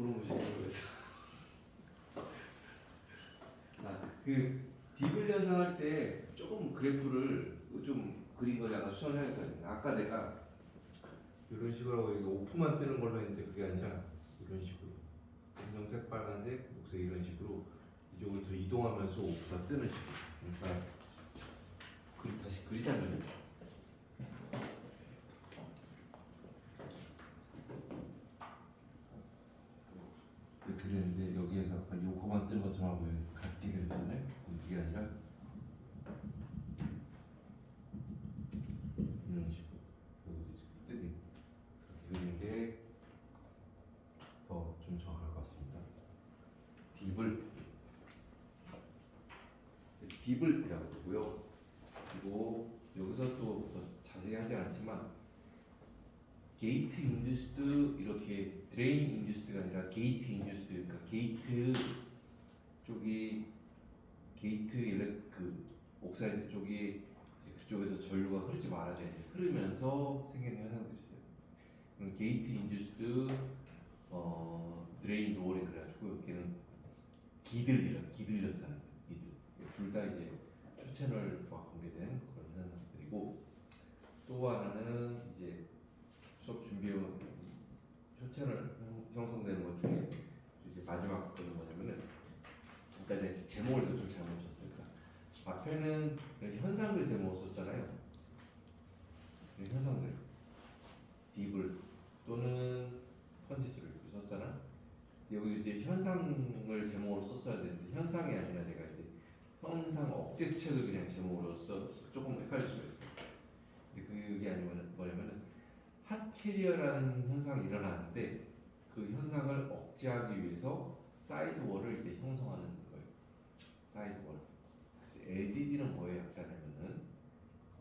모르시는 거였어. 그 디블 연산할 때 조금 그래프를 좀 그린 걸 약간 수정해야겠거든요. 아까 내가 이런 식으로 하고 이거 오프만 뜨는 걸로 했는데 그게 아니라 이런 식으로 검정색, 빨간색, 녹색 이런 식으로 이쪽으로 더 이동하면서 오프가 뜨는 식으로. 그러니까 다시 그리자면 이렇게 되는데 여기에서 아까 요거만 뜨는 것처럼 하고 같게 그렸잖아요. 이게 아니라 이런 식으로 여기서 뜨게 그렇게 그리는 게 더 좀 정확할 것 같습니다. 딥을이라고 하고요. 그리고 여기서 또 자세히 하지 않지만 게이트 인듀스드 이렇게 드레인 인듀스드가 아니라 게이트 인듀스드, 그러니까 게이트 쪽이 그 옥사이드 쪽이 이제 그쪽에서 전류가 흐르지 말아야 되는데 흐르면서 생기는 현상들이 있어요. 그럼 게이트 인듀스드 드레인 로어링 그래가지고 걔는 기들 현상, 기들 둘 다 이제 초채널과 관계된 그런 현상들이고, 또 하나는 이제 수업 준비해온 초채널 형성되는 것 중에 이제 마지막 거는 뭐냐면은, 그러니까 내 제목을 좀 잘못 쳤어요. 그러니까 앞에는 현상들 제목을 썼잖아요. 현상들, 딥을 또는 컨시스를 이렇게 썼잖아. 여기 이제 현상을 제목으로 썼어야 되는데 현상이 아니라 내가 이제 현상 억제책을 그냥 제목으로 써 조금 헷갈릴 수가 있어요. 근데 그게 아니면 뭐냐면은 핫 캐리어라는 현상이 일어나는데 그 현상을 억제하기 위해서 사이드워를 이제 형성하는 거예요. 사이드워. LDD는 뭐의 약자냐면은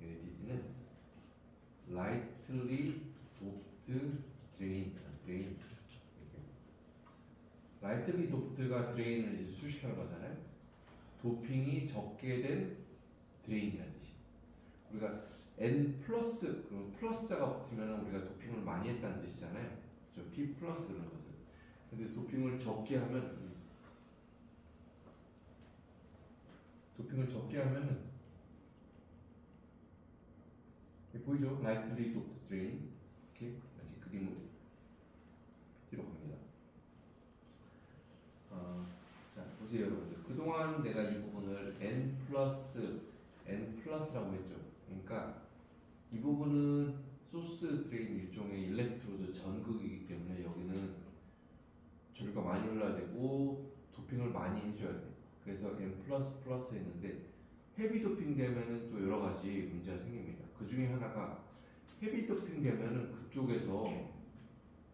LDD는 Lightly Doped Drain. 라이틀리 도프트가 드레인을 이제 수식하는 거잖아요. 도핑이 적게 된 드레인이라는 뜻이. 우리가 N 플러스, 그럼 플러스자가 붙으면 우리가 도핑을 많이 했다는 뜻이잖아요. 그렇죠? P 플러스 그런 거죠. 근데 도핑을 적게 하면은 보이죠? 라이틀리 도프트 드레인. 이렇게 다시 그림으로 뒤로 갑니다. 자, 보세요, 여러분들. 그동안 내가 이 부분을 N 플러스라고 했죠. 그러니까 이 부분은 소스 드레인 일종의 일렉트로드 전극이기 때문에 여기는 전류가 많이 흘러야 되고 도핑을 많이 해줘야 돼. 그래서 N 플러스 했는데 헤비 도핑 되면은 또 여러 가지 문제가 생깁니다. 그 중에 하나가 헤비 도핑 되면은 그쪽에서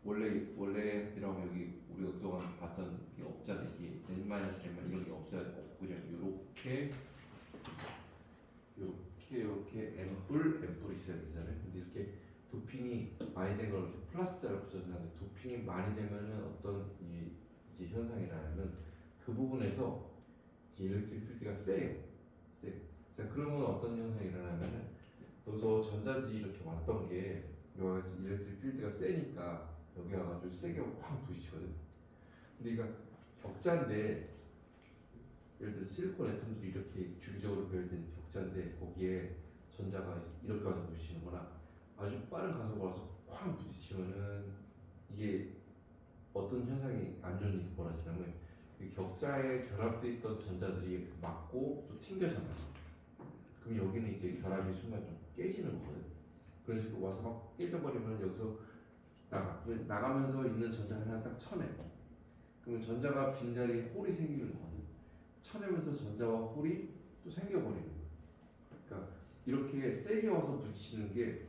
원래이라고 여기 우리가 그동안 봤던 게 없잖아요. 이게 N-N 이런 게 없고 그냥 이렇게 N뿔 있어야 되잖아요. 근데 이렇게 도핑이 많이 된 걸 이렇게 플러스자를 붙여서 하는데 도핑이 많이 되면은 어떤 이제 현상이라면 그 부분에서 이제 일렉트릭 필드가 세요. 자, 그러면 어떤 현상이 일어나면은 여기서 전자들이 이렇게 왔던 게 여기서 일렉트릭 필드가 세니까 여기 와가지고 세게 확 부딪히거든. 근데 이거 격자인데 예를 들어 실리콘 애톰들이 이렇게 주기적으로 배열된 격자인데 거기에 전자가 이렇게 와서 부딪히는 거나 아주 빠른 가속으로 와서 쾅 부딪히면은 이게 어떤 현상이 안 좋은 일이 벌어지냐면 이 격자에 결합되어 있던 전자들이 맞고 또 튕겨져요. 그럼 여기는 이제 결합이 순간 좀 깨지는 거거든. 그런 식으로 와서 막 깨져버리면 여기서 나가면서 있는 전자를 하나 딱 쳐내. 그러면 전자가 빈자리에 홀이 생기는 거거든. 쳐내면서 전자와 홀이 또 생겨버리는 거야. 그러니까 이렇게 세게 와서 부딪히는 게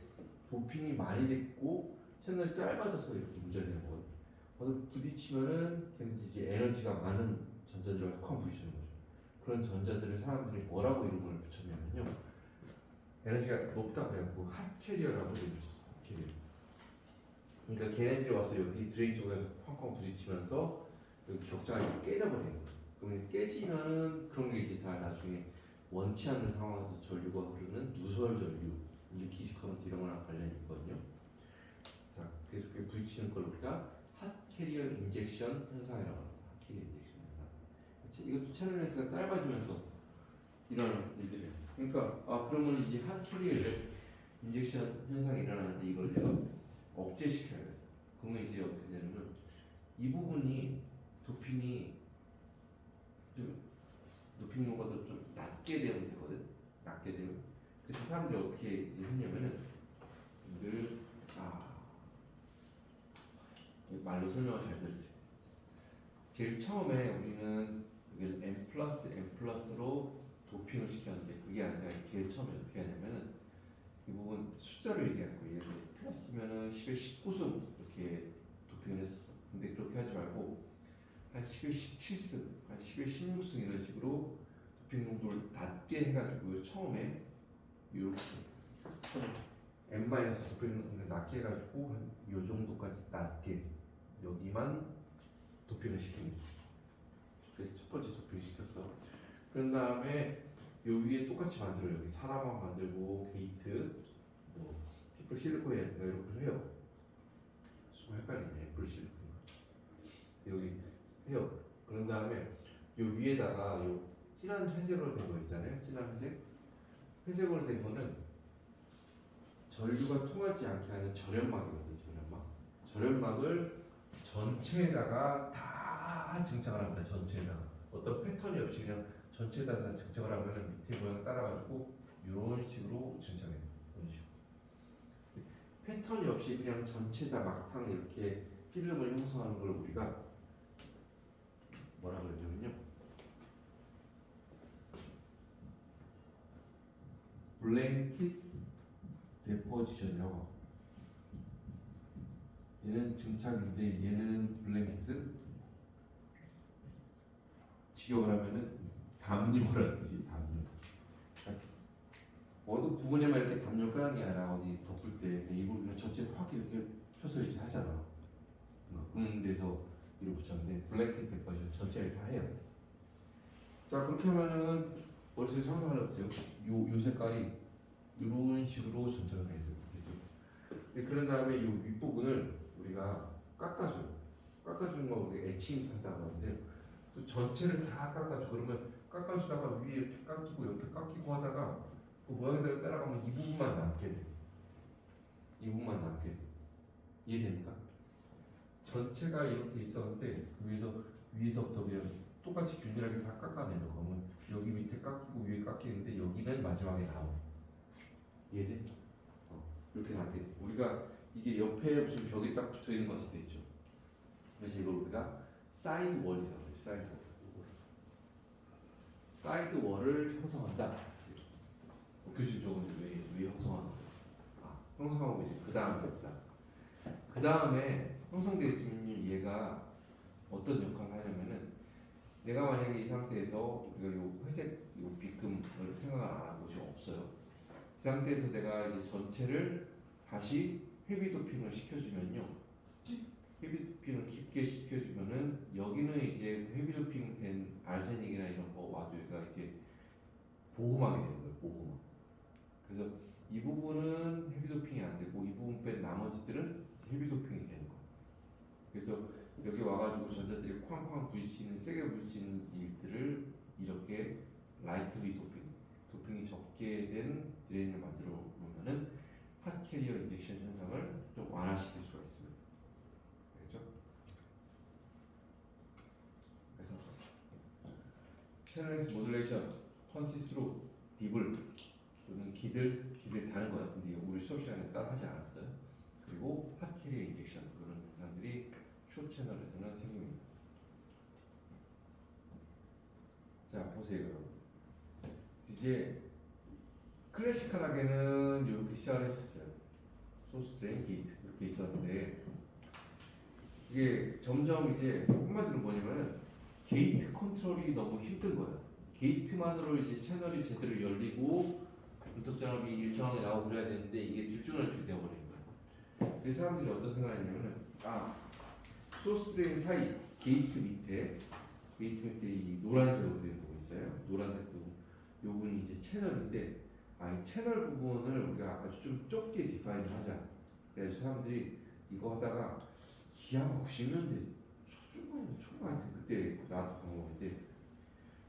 도핑이 많이 됐고 채널이 짧아져서 이렇게 문제가 되는 거거든. 와서 부딪히면은 걔는 이제 에너지가 많은 전자들이 와서 쾅 부딪히는 거죠. 그런 전자들을 사람들이 뭐라고 이름을 붙였냐면요. 에너지가 높다 그래갖고 핫 캐리어라고 이름을 붙였어. 핫 캐리어. 그러니까 걔네들이 와서 여기 드레인 쪽에서 쾅쾅 부딪히면서 여기 격자가 깨져버리는 거예요. 그럼 깨지면은 그런 게 이제 다 나중에 원치 않는 상황에서 전류가 흐르는 누설 전류, 리키지 커런트 이런 거랑 관련이 있거든요. 자, 그래서 그 부딪히는 걸 우리가 핫 캐리어 인젝션 현상이라고 합니다. 핫 캐리어 인젝션 현상. 그치? 이것도 채널 렌스가 짧아지면서 일어나는 일들이에요. 그러니까 그러면 이제 핫 캐리어 인젝션 현상이 일어나는데 이걸 내가 억제시켜야겠어. 그러면 이제 어떻게 되냐면 이 부분이 도핑이 좀 도핑 농가도 좀 낮게 되면 되거든. 낮게 되면. 그래서 사람들이 어떻게 이제 했냐면은 이걸 말로 설명을 잘 들으세요. 제일 처음에 우리는 이걸 n 플러스 n 플러스로 도핑을 시켰는데 그게 아니라 제일 처음에 어떻게 하냐면은 이 부분 숫자로 얘기할 거예요. 예를 들어서 플러스면은 10에 19승 이렇게 도핑을 했었어. 근데 그렇게 하지 말고 한 10에 17승, 한 10에 16승 이런 식으로 도핑 농도를 낮게 해가지고 처음에 이렇게 n- 도핑 농도를 낮게 해가지고 한 요 정도까지 낮게 여기만 도핑을 시키는 거예요. 그래서 첫 번째 도핑 시켰어. 그런 다음에 요 위에 똑같이 만들어. 여기 사람만 만들고 게이트 뭐 피플 실리콘이나 이렇게 해요. 좀 헷갈리네. 애플 실리콘 여기 해요. 그런 다음에 요 위에다가 요 진한 회색으로 된 거 있잖아요. 진한 회색. 회색으로 된 거는 전류가 통하지 않게 하는 절연막이거든요. 절연막을 전체에다가 다 증착을 합니다. 전체에다가 어떤 패턴이 없이 그냥 전체에다가 증착을 하면 밑에 모양 따라가지고 이런 식으로 증착해요. 이런 식으로 패턴이 없이 그냥 전체에다 막탕 이렇게 필름을 형성하는 걸 우리가 뭐라 그러냐면요, 블랭킷 데포지션이라고 합니다. 얘는 증착인데 얘는 블랭킷은 직역을 하면은 담요라는 뜻이 담요. 어느 부분에만 이렇게 담요 까는 게 아니라 어디 덮을 때 이 부분을 전체 확 이렇게 펴서 이제 하잖아. 그런 데서 이렇게 붙였는데 블랭킷 데포지션 전체를 다 해요. 자 그렇게 하면은 머릿속에 상상을 해보세요. 요 색깔이 이런 식으로 전체가 돼 있어요. 그런 다음에 이 윗부분을 우리가 깎아줘요. 깎아주는 거 우리가 에칭 한다고 하는데 또 전체를 다 깎아줘. 그러면 깎아주다가 위에 이렇게 깎이고 옆에 깎이고 하다가 그 모양대로 따라가면 이 부분만 남게 돼. 이 부분만 남게 돼. 이해됩니까? 전체가 이렇게 있었는데 위에서부터 그냥 똑같이 균일하게 다 깎아내려. 그러면 여기 밑에 깎이고 위에 깎이는데 여기는 마지막에 나와. 이해돼? 이렇게 남게 돼. 우리가 이게 옆에 무슨 벽에 딱 붙어 있는 것이 되죠. 그래서 이걸 우리가 사이드 월이라고 해요. 사이드 월. 사이드 월을 형성한다. 교수적으로 왜 형성하는 거예요? 형성하고 이제 그 다음에 없다. 그 다음에 형성되어 있으면 얘가 어떤 역할을 하냐면은 내가 만약에 이 상태에서 우리가 요 회색 요 빗금을 생각을 안 하고 지금 없어요. 이 상태에서 내가 이제 전체를 다시 헤비 도핑을 시켜주면요. 헤비 도핑을 깊게 시켜주면은 여기는 이제 헤비 도핑 된 알세닉이나 이런 거 와도 얘가 이제 보호막이 되는 거예요. 보호막. 그래서 이 부분은 헤비 도핑이 안 되고 이 부분 뺀 나머지들은 헤비 도핑이 되는 거예요. 그래서 여기 와가지고 전자들이 쾅쾅 부딪히는 세게 부딪히는 일들을 이렇게 라이트리 도핑이 적게 된 드레인을 만들어 놓으면은 핫 캐리어 인젝션 현상을 좀 완화시킬 수가 있습니다. 알겠죠? 그래서 채널 엑스 모듈레이션, 컨티스로 디블 또는 기들 다는 거야. 근데 우리 수업 시간에 따로 하지 않았어요. 그리고 핫 캐리어 인젝션 그런 현상들이 쇼 채널에서는 생깁니다. 자 보세요 여러분. 이제 클래시컬하게는 이렇게 시작을 했었어요. 소스 드레인 게이트 이렇게 있었는데 이게 점점 이제 한마디로 뭐냐면은 게이트 컨트롤이 너무 힘든 거예요. 게이트만으로 이제 채널이 제대로 열리고 분석 작업이 일정하게 나오고 그래야 되는데 이게 들쭉날쭉 되어버리는 거예요. 그래서 사람들이 어떤 생각을 했냐면은 소스 드레인 사이 게이트 밑에 이 노란색으로 된 부분 있잖아요. 노란색 부분 요건 이제 채널인데 이 채널 부분을 우리가 아주 좀 좁게 디파인을 하자. 그래서 사람들이 이거 하다가 이게 아마 90년대 초중반 초반 하여튼 그때 나왔던 방법인데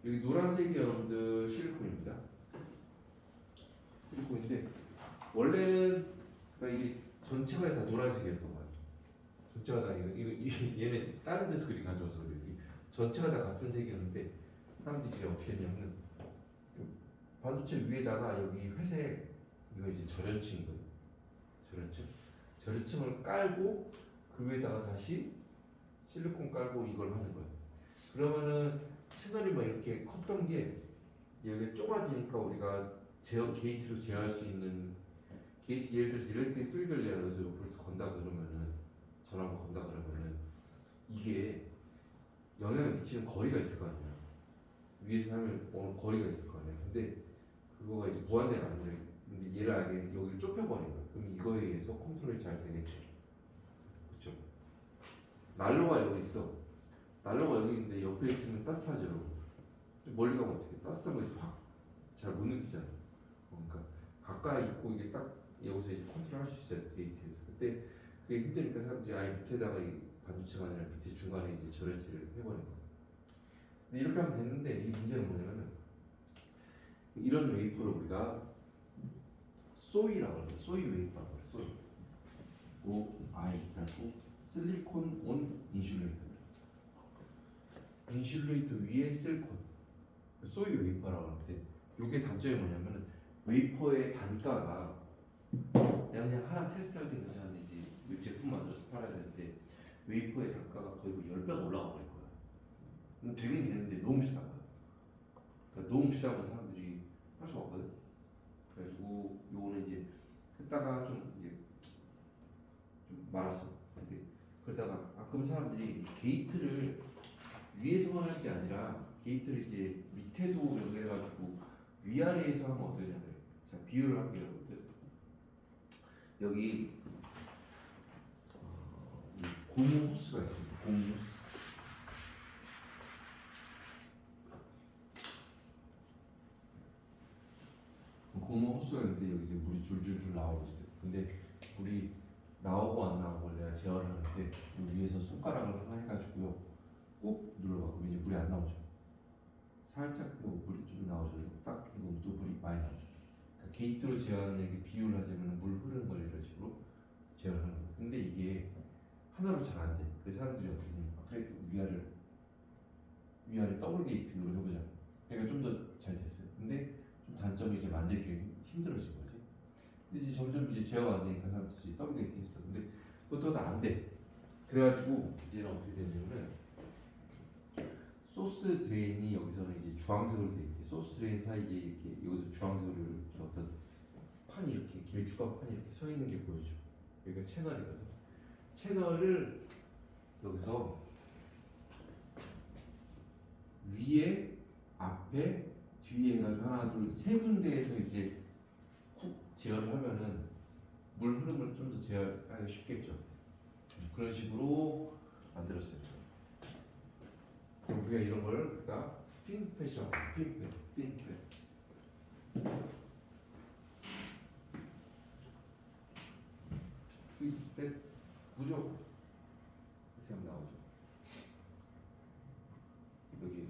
여기 노란색이 여러분들 실리콘입니다. 실리콘인데 원래는 그러니까 이게 전체가 다 노란색이었던 거예요. 전체가 다 얘네 다른 데서 그림 가져와서 그래요. 전체가 다 같은 색이었는데 사람들이 이제 어떻게 했냐면 반도체 위에다가 여기 회색 이거 이제 절연층인 거예요. 절연층을 깔고 그 위에다가 다시 실리콘 깔고 이걸 하는 거예요. 그러면은 채널이 막 이렇게 컸던 게 이제 여기 좁아지니까 우리가 제어 게이트로 제어할 수 있는 게이트 예를 들어서 일렉트릭 필드를 예를 들어서 옆으로 건다 그러면은 전압을 건다 그러면은 이게 영향을 미치는 거리가 있을 거 아니야. 위에서 하면 어느 거리가 있을 거 아니야. 근데 그거가 이제 무한대가 아니라 근데 얘를 아예 여기를 좁혀버린 거야. 그럼 이거에 의해서 컨트롤이 잘 되겠죠. 그렇죠? 난로가 여기 있어. 난로가 여기 있는데 옆에 있으면 따뜻하죠. 좀 멀리 가면 어떻게 따뜻한 거 확 잘 못 느끼잖아. 그러니까 가까이 있고 이게 딱 여기서 이제 컨트롤 할 수 있어요. 게이트에서. 근데 그게 힘드니까 사람들이 아예 밑에다가 이 반도체가 아니라 밑에 중간에 이제 절연체를 해버린 거야. 근데 이렇게 하면 되는데 이 문제는 뭐냐면은 이런 웨이퍼를 우리가 소이라고 해요. 소이 웨이퍼라고 해요. 소이. OI라고 실리콘 온 인슐레이터. 인슐레이터 위에 실리콘. 소이 웨이퍼라고 하는데 이게 단점이 뭐냐면은 웨이퍼의 단가가 내가 그냥 하나 테스트할 때 괜찮은데 이제 이 제품 만들어서 팔아야 되는데 웨이퍼의 단가가 거의 뭐 10배가 올라가 버릴 거야. 되긴 되는데 너무 비싼 거야. 그러니까 너무 비싸면 사람들이 할 수가 없거든. 그래가지고 요거는 이제 했다가 좀 이제 좀 말았어. 근데 그러다가 그럼 사람들이 게이트를 위에서만 할 게 아니라 게이트를 이제 밑에도 연결해가지고 위아래에서 하면 어떠냐면 자 비유를 할게요. 여러분들. 여기 고무 호스가 있습니다. 고무 호스. 고무 호스가 있는데 여기 이제 물이 줄줄줄 나오고 있어요. 근데 물이 나오고 안 나오고 내가 제어를 하는데 위에서 손가락을 하나 해가지고요 꾹 눌러봐. 그럼 이제 물이 안 나오죠. 살짝 물이 좀 나오죠. 딱 이거 또 물이 많이 나오죠. 그러니까 게이트로 제어하는 이렇게 비유를 하자면 물 흐르는 걸 이런 식으로 제어를 하는 거예요. 근데 이게 하나로 잘 안 돼. 그래서 사람들이 어떻게 하냐면 그래 위아래 더블 게이트 이걸 해보자. 그러니까 좀 더 잘 됐어요. 근데 좀 단점이 이제 만들기 힘들어진 거지. 근데 이제 점점 이제 제어가 안 되니까 사람들이 더블 게이트 했어. 근데 그것도 다 안 돼. 그래가지고 이제는 어떻게 되냐면 소스 드레인이 여기서는 이제 주황색으로 돼 있고 소스 드레인 사이에 이렇게 이것도 주황색으로 이렇게 어떤 판이 이렇게 길쭉한 판이 이렇게 서 있는 게 보이죠. 여기가 채널이거든. 채널을 여기서 위에, 앞에, 뒤에 해가지고 하나, 둘, 세 군데에서 이제 쿡 제어를 하면은 물 흐름을 좀 더 제어하기 쉽겠죠. 그런 식으로 만들었어요. 그럼 우리가 이런 걸 우리가 핀펫이라고 해요. 핀펫. 핀펫 구조 이렇게 하면 나오죠. 여기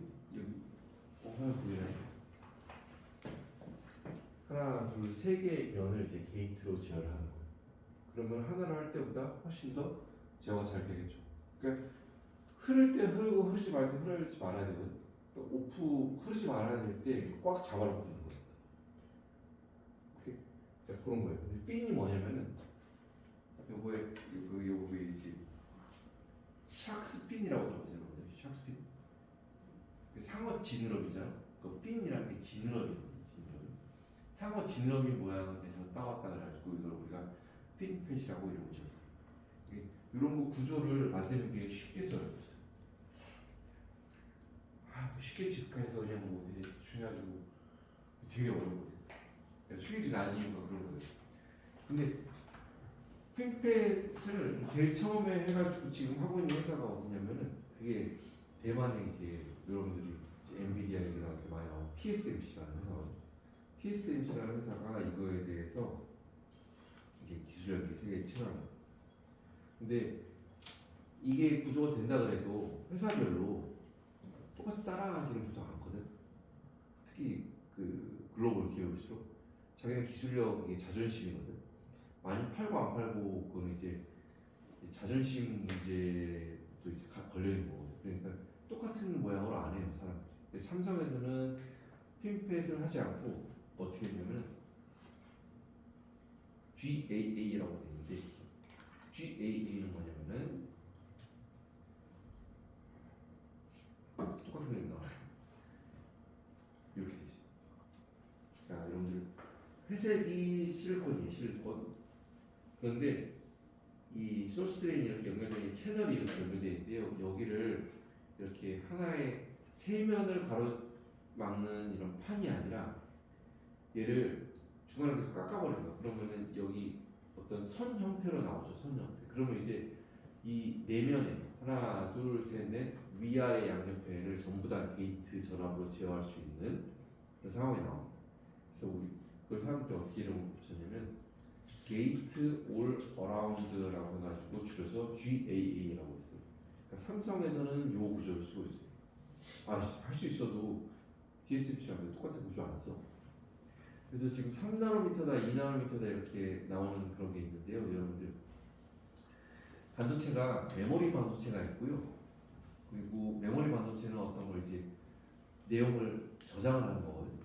화면 보이나요? 하나, 둘, 세 개의 면을 이제 게이트로 제어를 하는 거예요. 그러면 하나를 할 때보다 훨씬 더 제어가 잘 되겠죠. 그러니까 흐를 때 흐르고 흐르지 말 때 흐르지 말아야 되거든. 그러니까 오프 흐르지 말아야 될 때 꽉 잡아놓고 있는 거예요. 오케이? 그런 거예요. 근데 핀이 뭐냐면은 요거에 이제 샥스핀이라고 들어보세요. 샥스핀. 상어 지느러미잖아. 그 핀이라는 게 지느러미거든요. 지느러미. 상어 지느러미 모양에서 따왔다 그래가지고 이걸 우리가 핀펫이라고 이름을 지었어요. 이런 거 구조를 만드는 게 쉽게 써졌어요. 뭐 쉽게 집가해서 그냥 뭐 되게 중요하고 되게 어려워요. 그러니까 수율이 낮은 이유가 그런 거예요. 근데 핀펫을 제일 처음에 해가지고 지금 하고 있는 회사가 어디냐면은 그게 대만에 이제 여러분들이 이제 엔비디아 얘기 나올 때 많이 나온 TSMC라는 회사거든요. TSMC라는 회사가 이거에 대해서 이제 기술력이 세계 최강이에요. 근데 이게 구조가 된다 그래도 회사별로 똑같이 따라가지는 보통 않거든. 특히 그 글로벌 기업일수록 자기네 기술력이 자존심이거든. 많이 팔고 안 팔고 그건 이제 자존심 문제도 이제 걸려 있는 거거든. 그러니까 똑같은 모양으로 안 해요 사람들이. 근데 삼성에서는 핀펫을 하지 않고 어떻게 했냐면 GAA라고 돼 있는데 GAA는 뭐냐면은 똑같은 게 나와요. 이렇게 돼 있어요. 자, 여러분들 회색이 실리콘이에요, 실리콘. 그런데 이 소스 드레인이 이렇게 연결된 이 채널이 이렇게 연결되어 있는데요. 여기를 이렇게 하나의 세면을 가로막는 이런 판이 아니라 얘를 중간에 계속 깎아버리는 거야. 그러면은 여기 어떤 선 형태로 나오죠, 선 형태. 그러면 이제 이 내면에 하나, 둘, 셋, 넷 위아래 양옆에를 전부 다 게이트 전압으로 제어할 수 있는 그런 상황이 나옵니다. 그래서 우리 그걸 사람들이 어떻게 이름을 붙였냐면 게이트 올 어라운드라고 해가지고 줄여서 GAA라고 했어요. 그러니까 삼성에서는 요 구조를 쓰고 있어요. 할 수 있어도 DSMC랑 똑같은 구조 안 써. 그래서 지금 3나노미터다, 2나노미터다 이렇게 나오는 그런 게 있는데요, 여러분들. 반도체가 메모리 반도체가 있고요. 그리고 메모리 반도체는 어떤 걸 이제 내용을 저장을 하는 거거든요.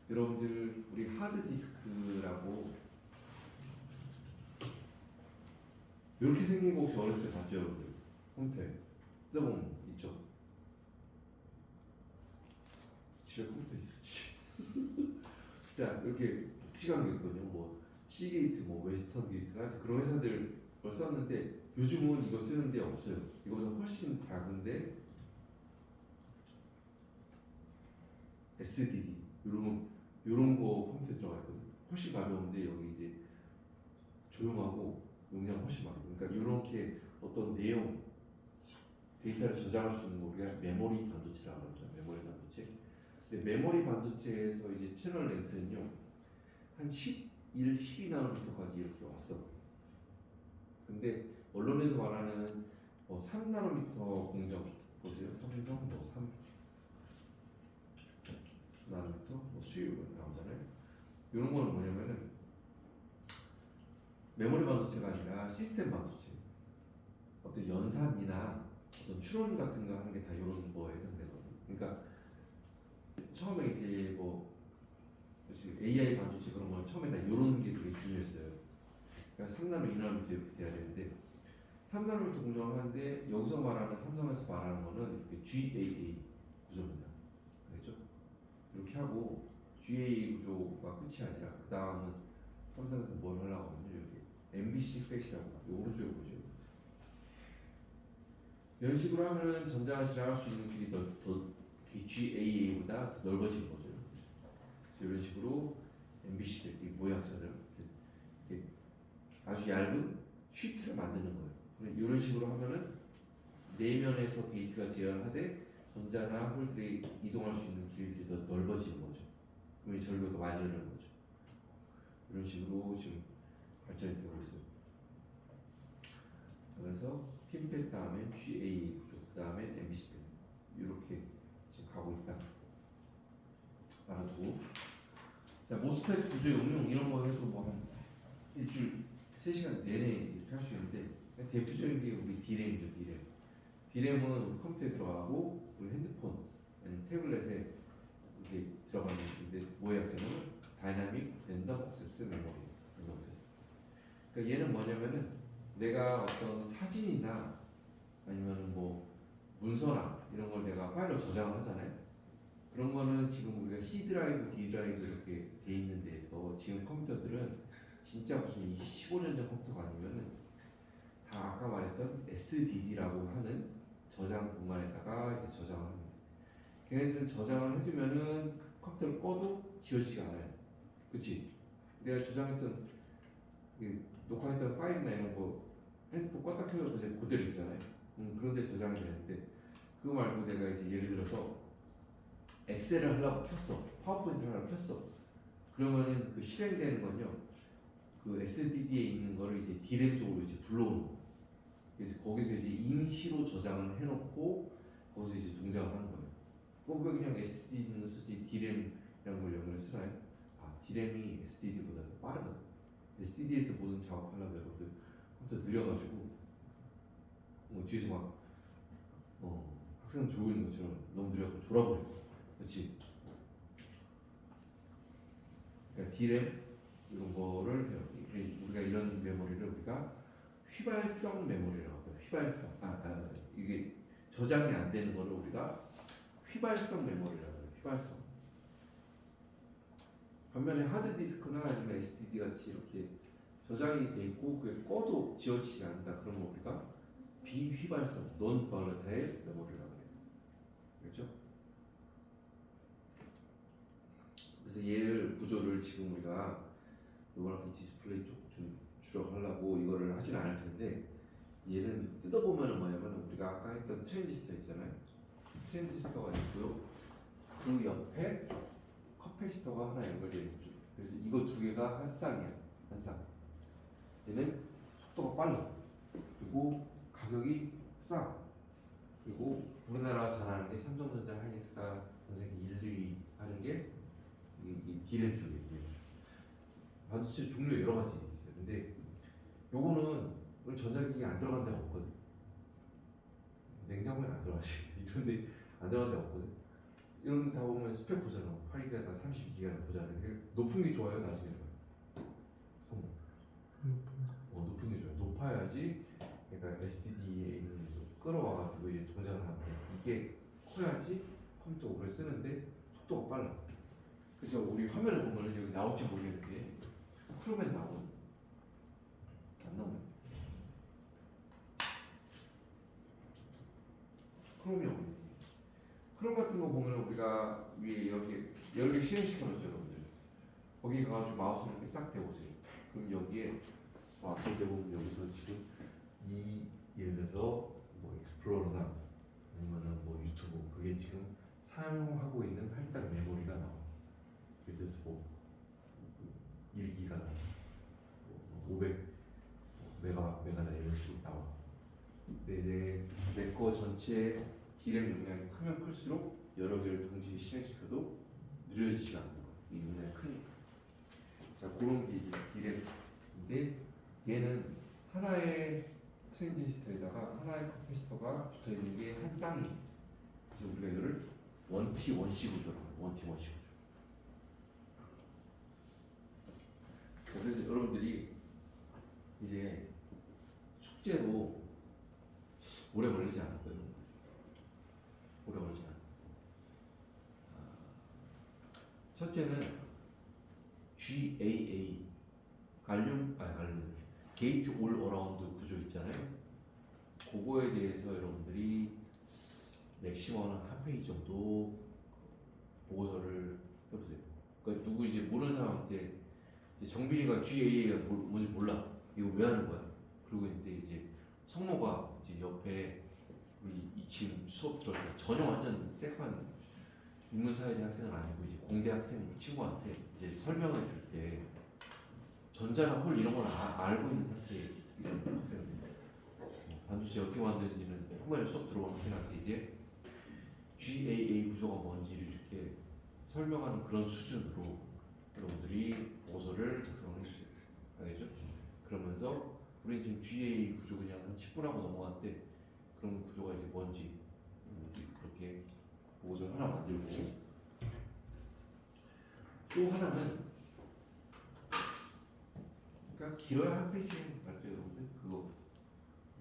여러분들 우리 하드 디스크라고 이렇게 생긴 거 혹시 어렸을 때 봤죠, 여러분들? 컴퓨터에 뜯어보면 있죠. 집에 컴퓨터 있었지. 자, 이렇게 복잡한 게 있거든요. 뭐 시게이트, 뭐 웨스턴 게이트 같은 그런 회사들 걸 썼는데 요즘은 이거 쓰는데 없어요. 이거보다 훨씬 작은데 SDD 요런 거 컴퓨터에 들어가 있거든. 훨씬 가벼운데 여기 이제 조용하고 용량 훨씬 많고. 그러니까 이렇게 어떤 내용 데이터를 저장할 수 있는 거 우리가 메모리 반도체라고 합니다. 메모리 반도체. 근데 메모리 반도체에서 이제 채널 렌스는요 한 11, 12나노미터까지 이렇게 왔어. 근데 언론에서 말하는 3나노미터 공정 보세요. 삼성 뭐 3나노미터 뭐 수율 나오잖아요. 이런 거는 뭐냐면은 메모리 반도체가 아니라 시스템 반도체. 어떤 연산이나 어떤 추론 같은 거 하는 게 다 이런 거에 해당되거든요. 그러니까 처음에 이제 뭐 AI 반도체 그런 건 처음에 다 이런 게 되게 중요했어요. 그러니까 3나노, 2나노미터 이렇게 돼야 되는데 3나노미터 공정을 하는데 여기서 말하는 삼성에서 말하는 거는 이렇게 GAA 구조입니다. 알겠죠? 이렇게 하고 GAA 구조가 끝이 아니라 그 다음은 삼성에서 뭘 하려고 하면요 이렇게 MBC 팩이라고 이 오른쪽에 보죠. 이런 식으로 하면 전자가시를 할 수 있는 길이 더 GAA보다 더 넓어지는 거죠. 그래서 이런 식으로 MBC 팩, 이 모양자들 아주 얇은 쉬트를 만드는 거예요. 이런 식으로 하면은 내면에서 게이트가 제어하되 전자나 홀들이 이동할 수 있는 길들이 더 넓어지는 거죠. 그럼 이 전류가 더 많이 흐르는 거죠. 이런 식으로 지금 발전이 되고 있어요. 그래서 핀펫 다음에 GA 구조, 그 다음에 MBC 펜 이렇게 지금 가고 있다. 알아두고. 자, 모스펫 구조의 응용 이런 거 해도 뭐 한 일주일 3시간 내내 이렇게 할 수 있는데 대표적인 게 우리 D램이죠. D램은 우리 컴퓨터에 들어가고 우리 핸드폰 아니면 태블릿에 이렇게 들어가는 건데 뭐의 약자는 다이나믹 랜덤 액세스 메모리. 그러니까 얘는 뭐냐면은 내가 어떤 사진이나 아니면 뭐 문서나 이런 걸 내가 파일로 저장을 하잖아요. 그런 거는 지금 우리가 C 드라이브, D 드라이브 이렇게 돼 있는 데에서 지금 컴퓨터들은 진짜 무슨 15년 전 컴퓨터가 아니면은 다 아까 말했던 SDD라고 하는 저장 공간에다가 이제 저장을 합니다. 걔네들은 저장을 해주면은 컴퓨터를 꺼도 지워지지가 않아요. 그렇지? 내가 저장했던 녹화했던 파일이나 이런 거 핸드폰 껐다 켜도 그대로 있잖아요. 그런데 저장이 되는데 그거 말고 내가 이제 예를 들어서 엑셀을 하려고 켰어. 파워포인트를 하려고 켰어. 그러면은 그 실행되는 건요. 그 SDD에 있는 거를 이제 D램 쪽으로 이제 불러오는 거예요. 그래서 거기서 이제 임시로 저장을 해놓고 거기서 이제 동작을 하는 거예요. 왜 그냥 SSD는 쓰지 D램이라는 걸 영어를 쓰나요? 아, D램이 SSD보다 더 빠르거든. SSD에서 모든 작업하려면 여러분들 컴퓨터 느려가지고 뒤에서 막 학생 졸고 있는 것처럼 너무 느려서 졸아버려. 그렇지? 그러니까 D램 이런 거를 우리가 이런 메모리를 우리가 휘발성 메모리라고 해요. 휘발성. 이게 저장이 안 되는 거를 우리가 휘발성 메모리라고 해요. 휘발성. 반면에 하드디스크나 아니면 SSD 같이 이렇게 저장이 돼 있고 그게 꺼도 지워지지 않는다. 그러면 우리가 비휘발성, non-volatile 메모리라고 해요. 그렇죠? 그래서 얘를 구조를 지금 우리가 이번에 디스플레이 쪽 좀 주력하려고 이거를 하진 않을 텐데 얘는 뜯어보면 뭐냐면 우리가 아까 했던 트랜지스터 있잖아요. 트랜지스터가 있고요. 그 옆에 커패시터가 하나 연결되어 있죠. 그래서 이거 두 개가 한 쌍이야. 한 쌍. 얘는 속도가 빨라. 그리고 가격이 싸. 그리고 우리나라가 잘하는 게 삼성전자, 하이닉스가 전 세계 1, 2위 하는 게 이 D램 쪽이에요. 반도체 종류 여러 가지 있어요. 근데 요거는 전자기기에 안 들어간 데가 없거든. 냉장고에 안 들어가지. 이런데 안 들어간 데가 없거든. 이런 데 다 보면 스펙 보잖아. 8기가나 32기가나 보잖아. 높은 게 좋아요, 낮은 게 좋아요? 성능. 높은 게 좋아요. 높아야지. 그러니까 SSD에 있는 끌어와가지고 이제 동작을 하는데 이게 커야지 컴퓨터 오래 쓰는데 속도가 빨라. 그래서 우리 화면을 보면 여기 나올지 모르겠는데 크롬엔 나오거든. 안 나오네. 크롬이 없네. 크롬 같은 거 보면 우리가 위에 이렇게 여러 개 실행시켜 놓죠, 여러분들. 거기 가가지고 마우스를 이렇게 싹 대보세요. 그럼 여기에 마우스를 대보면 여기서 지금 이 예를 들어서 뭐 익스플로러나 아니면은 뭐 유튜브 그게 지금 사용하고 있는 할당 메모리가 나와. 예를 들어서 뭐 1기가 500 메가나 이런 식으로 나와. 내 거 전체 D램 용량이 크면 클수록 여러 개를 동시에 실행시켜도 느려지지가 않는 거야. 이 용량이 크니까. 자, 그런 게 D램인데 얘는 하나의 트랜지스터에다가 하나의 커패시터가 붙어 있는 게 한 쌍이. 그래서 우리가 이거를 원T 원C 구조라고 해요. 원T 원C 구조. 그래서 여러분들이 이제 숙제로 오래 걸리지 않을 거예요. 오래 걸리지 않아요. 첫째는 GAA 갈륨 게이트 올 어라운드 구조 있잖아요. 그거에 대해서 여러분들이 맥시멈은 한 페이지 정도 보고서를 해보세요. 그러니까 누구 이제 모르는 사람한테 정빈이가 GAA가 뭔지 몰라. 이거 왜 하는 거야? 그리고 이제 성모가 이제 옆에 우리 지금 수업 들을 때 전혀 완전 쎄한 인문사회대 학생은 아니고 이제 공대 학생 친구한테 이제 설명해 줄 때 전자나 홀 이런 걸 알고 있는 상태의 이런 학생들 반도체 어떻게 만드는지는 한 번에 수업 들어본 학생한테 이제 GAA 구조가 뭔지를 이렇게 설명하는 그런 수준으로 여러분들이 보고서를 작성을 해주세요. 알겠죠? 그러면서 우리 지금 GAA 구조 그냥 한 10분 하고 넘어갔는데 그런 구조가 이제 뭔지 그렇게 보고서 하나 만들고 또 하나는 그러니까 길어야 한 페이지 말죠 여러분들. 그거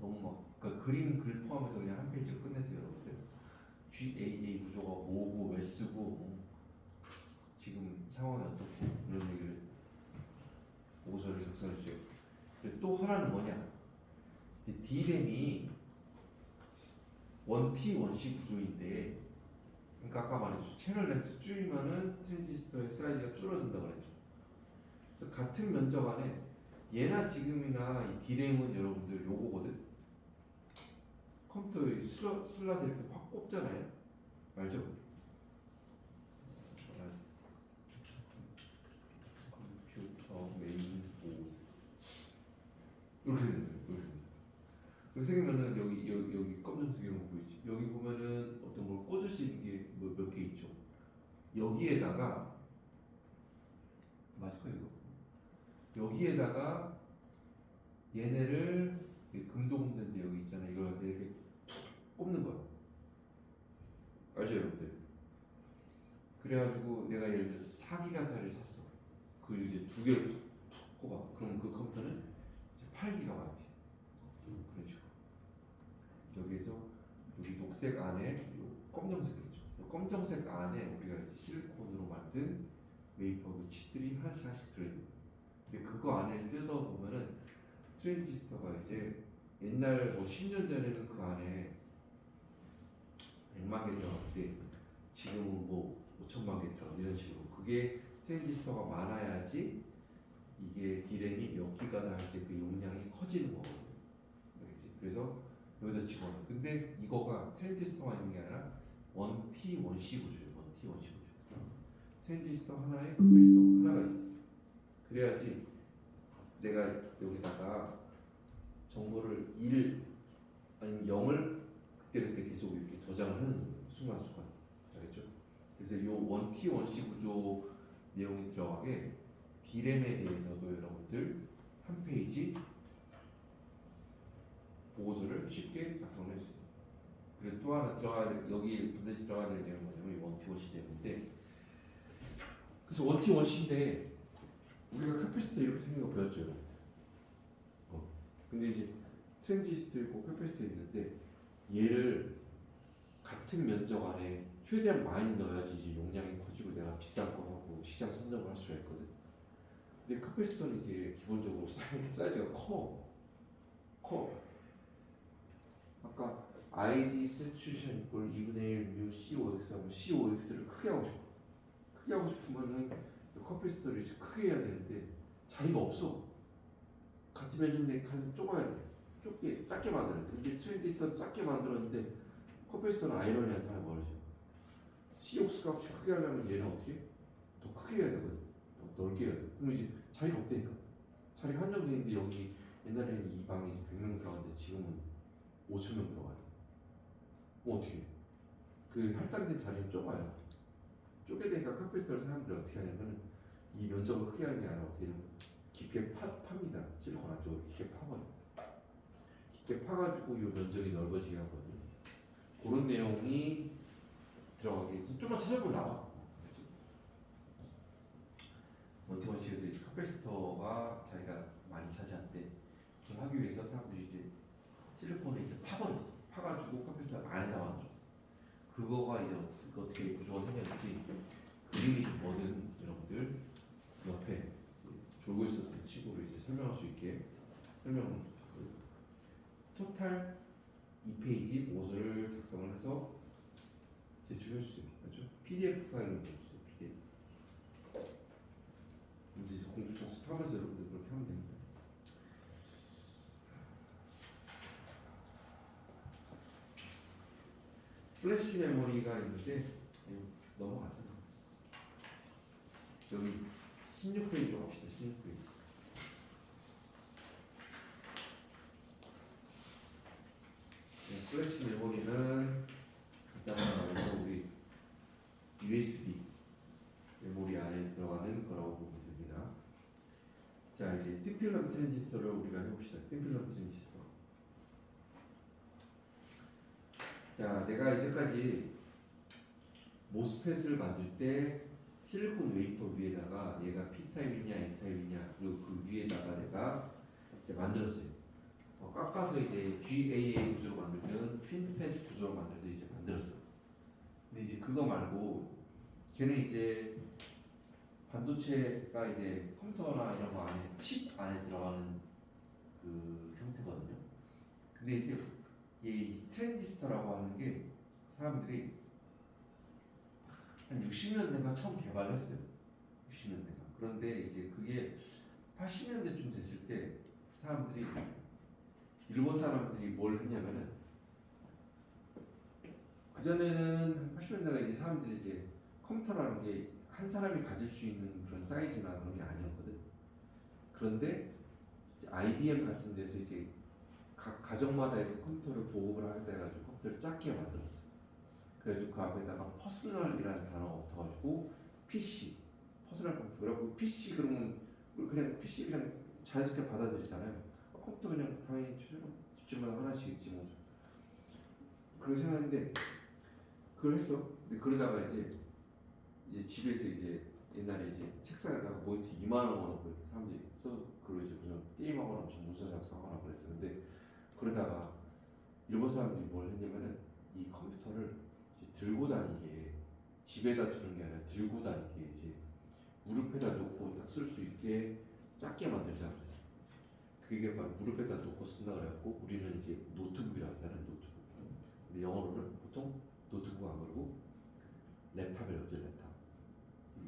너무 막 그러니까 그림 글 포함해서 그냥 한 페이지로 끝내세요 여러분들. GAA 구조가 뭐고 왜 쓰고 지금 상황이 어떻고 이런 얘기를 보고서를 작성해 주세요. 또 하나는 뭐냐? D램이 원T 원C 구조인데, 그러니까 아까 말했죠. 채널 렉스 줄이면은 트랜지스터의 사이즈가 줄어든다고 그랬죠. 그래서 같은 면적 안에 얘나 지금이나 이 D램은 여러분들 요거거든. 컴퓨터에 슬롯에 이렇게 확 꼽잖아요. 알죠? 컴퓨터 메인 보드 이렇게 되는 거예요. 그렇게 생기면은 여기 검정색 이런 거 보이지? 여기 보면은 어떤 걸 꽂을 수 있는 게 뭐 몇 개 있죠. 여기에다가 맞을 거예요 이거. 여기에다가 얘네를 금도 굽는데 여기 있잖아. 이걸 갖다 이렇게 꼽는 거야. 알죠 여러분들? 그래가지고 내가 예를 들어서 4기가짜리 샀어. 그 이제 두 개를 툭 꼽아. 그럼 그 컴퓨터는 이제 8기가바이트. 그런 식으로. 여기에서 여기 녹색 안에 요 검정색이죠. 요 검정색 안에 우리가 이제 실리콘으로 만든 웨이퍼 그 칩들이 하나씩 들어있는 거예요. 근데 그거 안에 뜯어보면은 트랜지스터가 이제 옛날 뭐 10년 전에는 그 안에 100만 개 들어갔는데 지금은 뭐 5천만 개 들어가 이런 식으로. 그게 트랜지스터가 많아야지 이게 D램이 몇 기가다 할 때 그 용량이 커지는 거거든요. 알겠지? 그래서 여기다 집어넣어. 근데 이거가 트랜지스터만 있는 게 아니라 1T 1C 구조예요. 1T 1C 구조. 트랜지스터 하나에 캐패시터 하나가 있어. 그래야지 내가 여기다가 정보를 1 아니면 0을 그때그때 계속 이렇게 저장을 하는 거예요. 순간순간. 알겠죠? 그래서 요 1T 1C 구조 내용이 들어가게 D램에 대해서도 여러분들 한 페이지 보고서를 쉽게 작성을 할 수 있어요. 그리고 또 하나 들어가야 될, 여기 반드시 들어가야 될 내용은 뭐냐면 이 1T 1C 내용인데, 그래서 1T 1C인데 우리가 캐패시터 이렇게 생긴 거 배웠죠, 여러분들. 근데 이제 트랜지스터 있고 캐패시터 있는데 얘를 같은 면적 안에 최대한 많이 넣어야지 이제 용량이 커지고 내가 비싼 거 하고 시장 선점을 할 수가 있거든. 근데 캐패시터는 이게 기본적으로 사이즈가 커. 아까 ID substitution equal 2분의 1 mu COX 하면 COX를 크게 하고 싶어. 크게 하고 싶으면은 캐패시터를 이제 크게 해야 되는데 자리가 없어. 같은 면적인데 가슴 좁아야 돼. 작게 만들어야 돼. 근데 트랜지스터 작게 만들었는데 캐패시터는 아이러니한 사람이 모르죠. COX 값이 크게 하려면 얘는 어떻게? 더 크게 해야 되거든. 더 넓게 해야 돼. 그럼 이제 자리가 없다니까. 자리가 한정돼 있는데 여기 옛날에는 이 방에 100명 들어갔는데 지금은 5,000명 들어가요. 어떻게 해? 그 할당된 자리는 좁아요. 좁게 되니까 캐패시터를 사람들이 어떻게 하냐면 이 면적을 크게 하는 게 아니라 어떻게 하냐면 깊게 팝니다. 실리콘 안쪽으로 깊게 파버려. 깊게 파가지고 이 면적이 넓어지게 하거든요. 그런 내용이 들어가게. 좀만 찾아보면 나와. 원티원식에서 이제 캐패시터가 자기가 많이 차지한데 좀 하기 위해서 사람들이 이제 실리콘을 이제 파버렸어. 파가지고 캐패시터 안에다 만들었어. 그거가 이제 어떻게 구조가 생겼는지 그림이 뭐든 여러분들 옆에 졸고 있었던 친구를 이제 설명할 수 있게 설명 토탈 2페이지 보고서를 작성을 해서 제출해 주세요. 그렇죠? PDF 파일로 넣어주세요. PDF. 이제 공부 복습하면서 여러분들 그렇게 하면 됩니다. 플래시 메모리가 있는데 넘어가자. 여기 16페이지로 갑시다. 16페이지. 네, 플래시 메모리는 간단하게 말해서 우리 USB 메모리 안에 들어가는 거라고 보면 됩니다. 자, 이제 틴필름 트랜지스터를 우리가 해봅시다. 틴필름 트랜지스터. 자, 내가 이제까지 모스펫을 만들 때 실리콘 웨이퍼 위에다가 얘가 P타입이냐 N타입이냐 그리고 그 위에다가 내가 이제 만들었어요. 깎아서 이제 GAA 구조로 만들든 핀펜 구조로 만들든 이제 만들었어. 근데 이제 그거 말고 걔는 이제 반도체가 이제 컴퓨터나 이런 거 안에 칩 안에 들어가는 그 형태거든요. 근데 이제 이 트랜지스터라고 하는 게 사람들이 한 60년대가 처음 개발했어요. 60년대가. 그런데 이제 그게 80년대쯤 됐을 때 사람들이 일본 사람들이 뭘 했냐면은 그 전에는 80년대가 이제 사람들이 이제 컴퓨터라는 게 한 사람이 가질 수 있는 그런 사이즈나 그런 게 아니었거든. 그런데 이제 IBM 같은 데서 이제 각 가정마다 이제 컴퓨터를 보급을 하겠다 해가지고 컴퓨터를 작게 만들었어. 그래가지고 그 앞에다가 퍼스널이라는 단어가 붙어가지고 PC, 퍼스널 컴퓨터. 그래갖고 PC 그러면 그냥 PC 그냥 자연스럽게 받아들이잖아요. 컴퓨터 그냥 당연히 집집마다 하나씩 있지 뭐. 그렇게 생각했는데 그걸 했어. 근데 그러다가 이제 집에서 이제 옛날에 이제 책상에다가 모니터 2만 원 하고 사람들이 써 그리고 이제 무슨 게임하거나 무슨 문서 작성하거나 그랬어. 근데 그러다가 일본 사람들이 뭘 했냐면은 이 컴퓨터를 이제 들고 다니게 집에다 두는 게 아니라 들고 다니게 이제 무릎에다 놓고 딱 쓸 수 있게 작게 만들자 그랬어. 그게 막 무릎에다 놓고 쓴다 그래갖고 우리는 이제 노트북이라고 하잖아요. 노트북. 근데 영어로는 보통 노트북 안 그러고 랩탑이라고 하죠. 랩탑.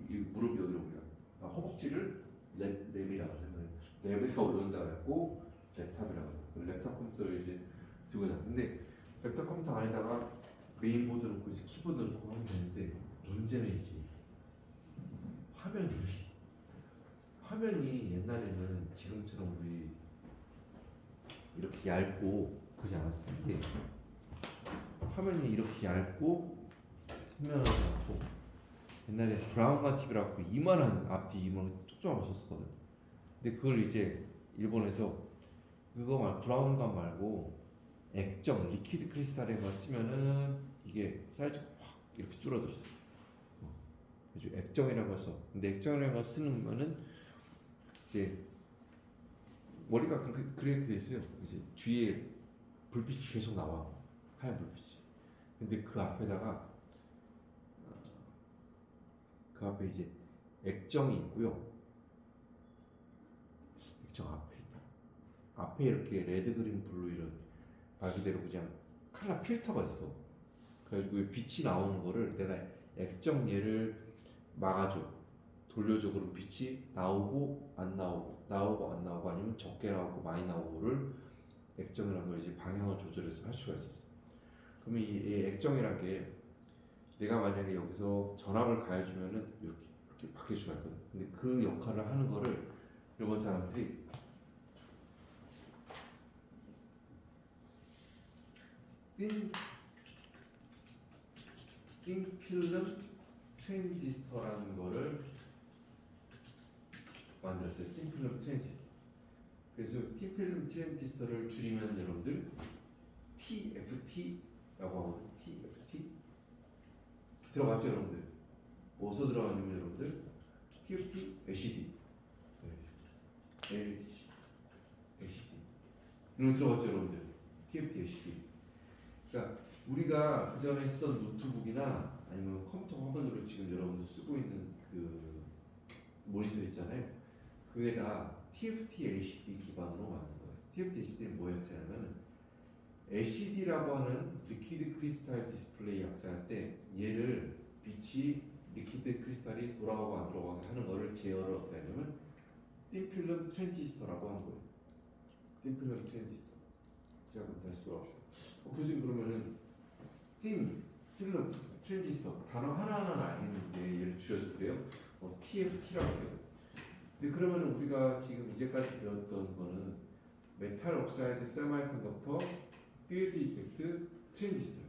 이 무릎 여기로 우리가 허벅지를 랩이라고 하잖아요. 랩에다 올린다 그래갖고 랩탑이라고 해요. 랩탑 컴퓨터를 이제 들고 다녀. 근데 랩탑 컴퓨터 안에다가 메인보드 넣고 이제 키보드 넣고 하면 되는데 문제는 이제 화면이 옛날에는 지금처럼 우리 이렇게 얇고 그러지 않았어요. 이게 화면이 이렇게 얇고 투명하지 않고 옛날에 브라운관 TV라고 이만한 앞뒤 이만한 뚝뚝한 거 썼었거든. 근데 그걸 이제 일본에서 그거 말 브라운관 말고 액정 리퀴드 크리스탈에 걸 쓰면은 이게 사이즈가 확 이렇게 줄어들었어. 아주 액정이라고 해서. 근데 액정이라고 쓰는 거는 이제 머리가 그렇게 돼 있어요. 이제 뒤에 불빛이 계속 나와. 하얀 불빛이. 근데 그 앞에다가 그 앞에 이제 액정이 있고요. 액정 앞에 있다. 앞에 이렇게 레드, 그린, 블루 이런 말 그대로 그냥 컬러 필터가 있어. 그래가지고 빛이 나오는 거를 내가 액정 얘를 막아줘. 돌려줘. 그럼 빛이 나오고 안 나오고 나오고 안 나오고 아니면 적게 나오고 많이 나오고를 액정이라는 걸 이제 방향을 조절해서 할 수가 있었어. 그러면 이 액정이란 게 내가 만약에 여기서 전압을 가해주면은 이렇게 바뀔 수가 있거든. 근데 그 역할을 하는 거를 일본 사람들이 틴 필름 트랜지스터라는 거를 만들었어요. 틴 필름 트랜지스터. 그래서 틴 필름 트랜지스터를 줄이면 여러분들 TFT라고 하거든요. TFT 들어봤죠, 여러분들? 어디서 들어가냐면 여러분들 TFT LCD 이런 거 들어봤죠, 여러분들? TFT LCD. 그러니까 우리가 그 전에 쓰던 노트북이나 아니면 컴퓨터 화면으로 지금 여러분들 쓰고 있는 그 모니터 있잖아요. 그게 다 TFT LCD 기반으로 만든 거예요. TFT LCD는 뭐 형태냐면 LCD라고 하는 리퀴드 크리스탈 디스플레이 약자인데 얘를 빛이 리퀴드 크리스탈이 돌아가고 안 돌아가게 하는 거를 제어를 어떻게 하냐면 틴필름 트랜지스터라고 하는 거예요. 틴필름 트랜지스터. 제가 다시 돌아옵시다. 교수님 그러면은 틴필름 트랜지스터 단어 하나하나는 알겠는데 얘를 줄여서 그래요? TFT라고 해요. 근데 그러면 우리가 지금 이제까지 배웠던 거는 메탈 옥사이드 세마이컨덕터 필드 이펙트 트랜지스터.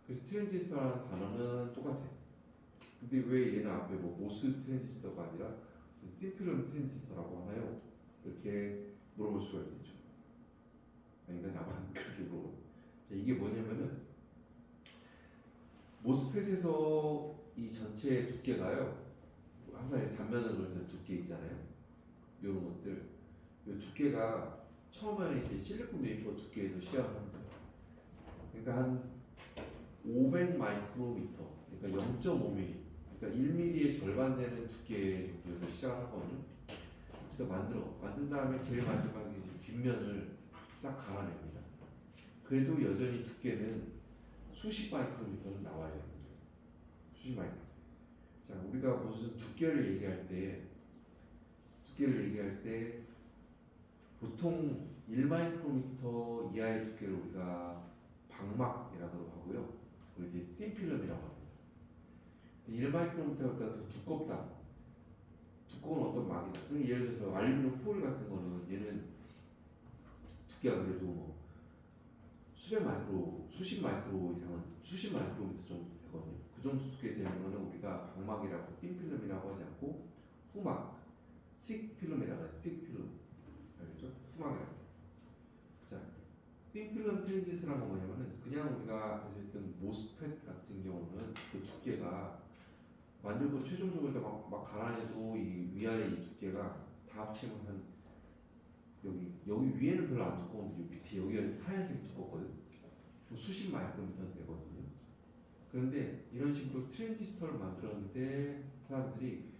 그래서 트랜지스터라는 단어는 똑같아. 근데 왜 얘는 앞에 뭐 모스 트랜지스터가 아니라 틴필름 트랜지스터라고 하나요? 이렇게 물어볼 수가 있겠죠. 그러니까 나만 그렇게 물어보. 자, 이게 뭐냐면은 모스펫에서 이 전체 두께가요. 항상 단면으로 된 두께 있잖아요. 이런 것들. 이 두께가 처음에는 이제 실리콘 웨이퍼 두께에서 시작하는 거예요. 그러니까 한 500 마이크로미터, 그러니까 0.5mm, 그러니까 1mm의 절반 되는 두께 정도에서 시작하거든요. 그래서 만든 다음에 제일 마지막에 뒷면을 싹 갈아냅니다. 그래도 여전히 두께는 수십 마이크로미터는 나와요. 수십 마이크로. 자, 우리가 무슨 두께를 얘기할 때 보통 1마이크로미터 이하의 두께를 우리가 방막이라고 하고요. 그리고 이제 씬필름이라고 합니다. 1마이크로미터보다 더 두껍다. 두꺼운 어떤 막이다. 예를 들어서 알루미늄 포일 같은 거는 얘는 두께가 그래도 뭐 수십 마이크로 이상은 수십 마이크로미터 정도 되거든요. 그 정도 두께 되는 거는 우리가 광막이라고 틴 필름이라고 하지 않고 후막, 식 필름이라고 하죠. 식 필름. 알겠죠? 후막이라고. 자, 틴 필름 트랜지스터라는 건 뭐냐면은 그냥 우리가 앞에서 했던 모스펫 같은 경우는 그 두께가 만들고 최종적으로 막 갈아내도 이 위아래 이 두께가 다 합치면 한 여기 위에는 별로 안 두꺼운데 밑에 여기가 하얀색이 두껍거든. 수십 마이크로미터 되거든요. 그런데 이런 식으로 트랜지스터를 만들었는데 사람들이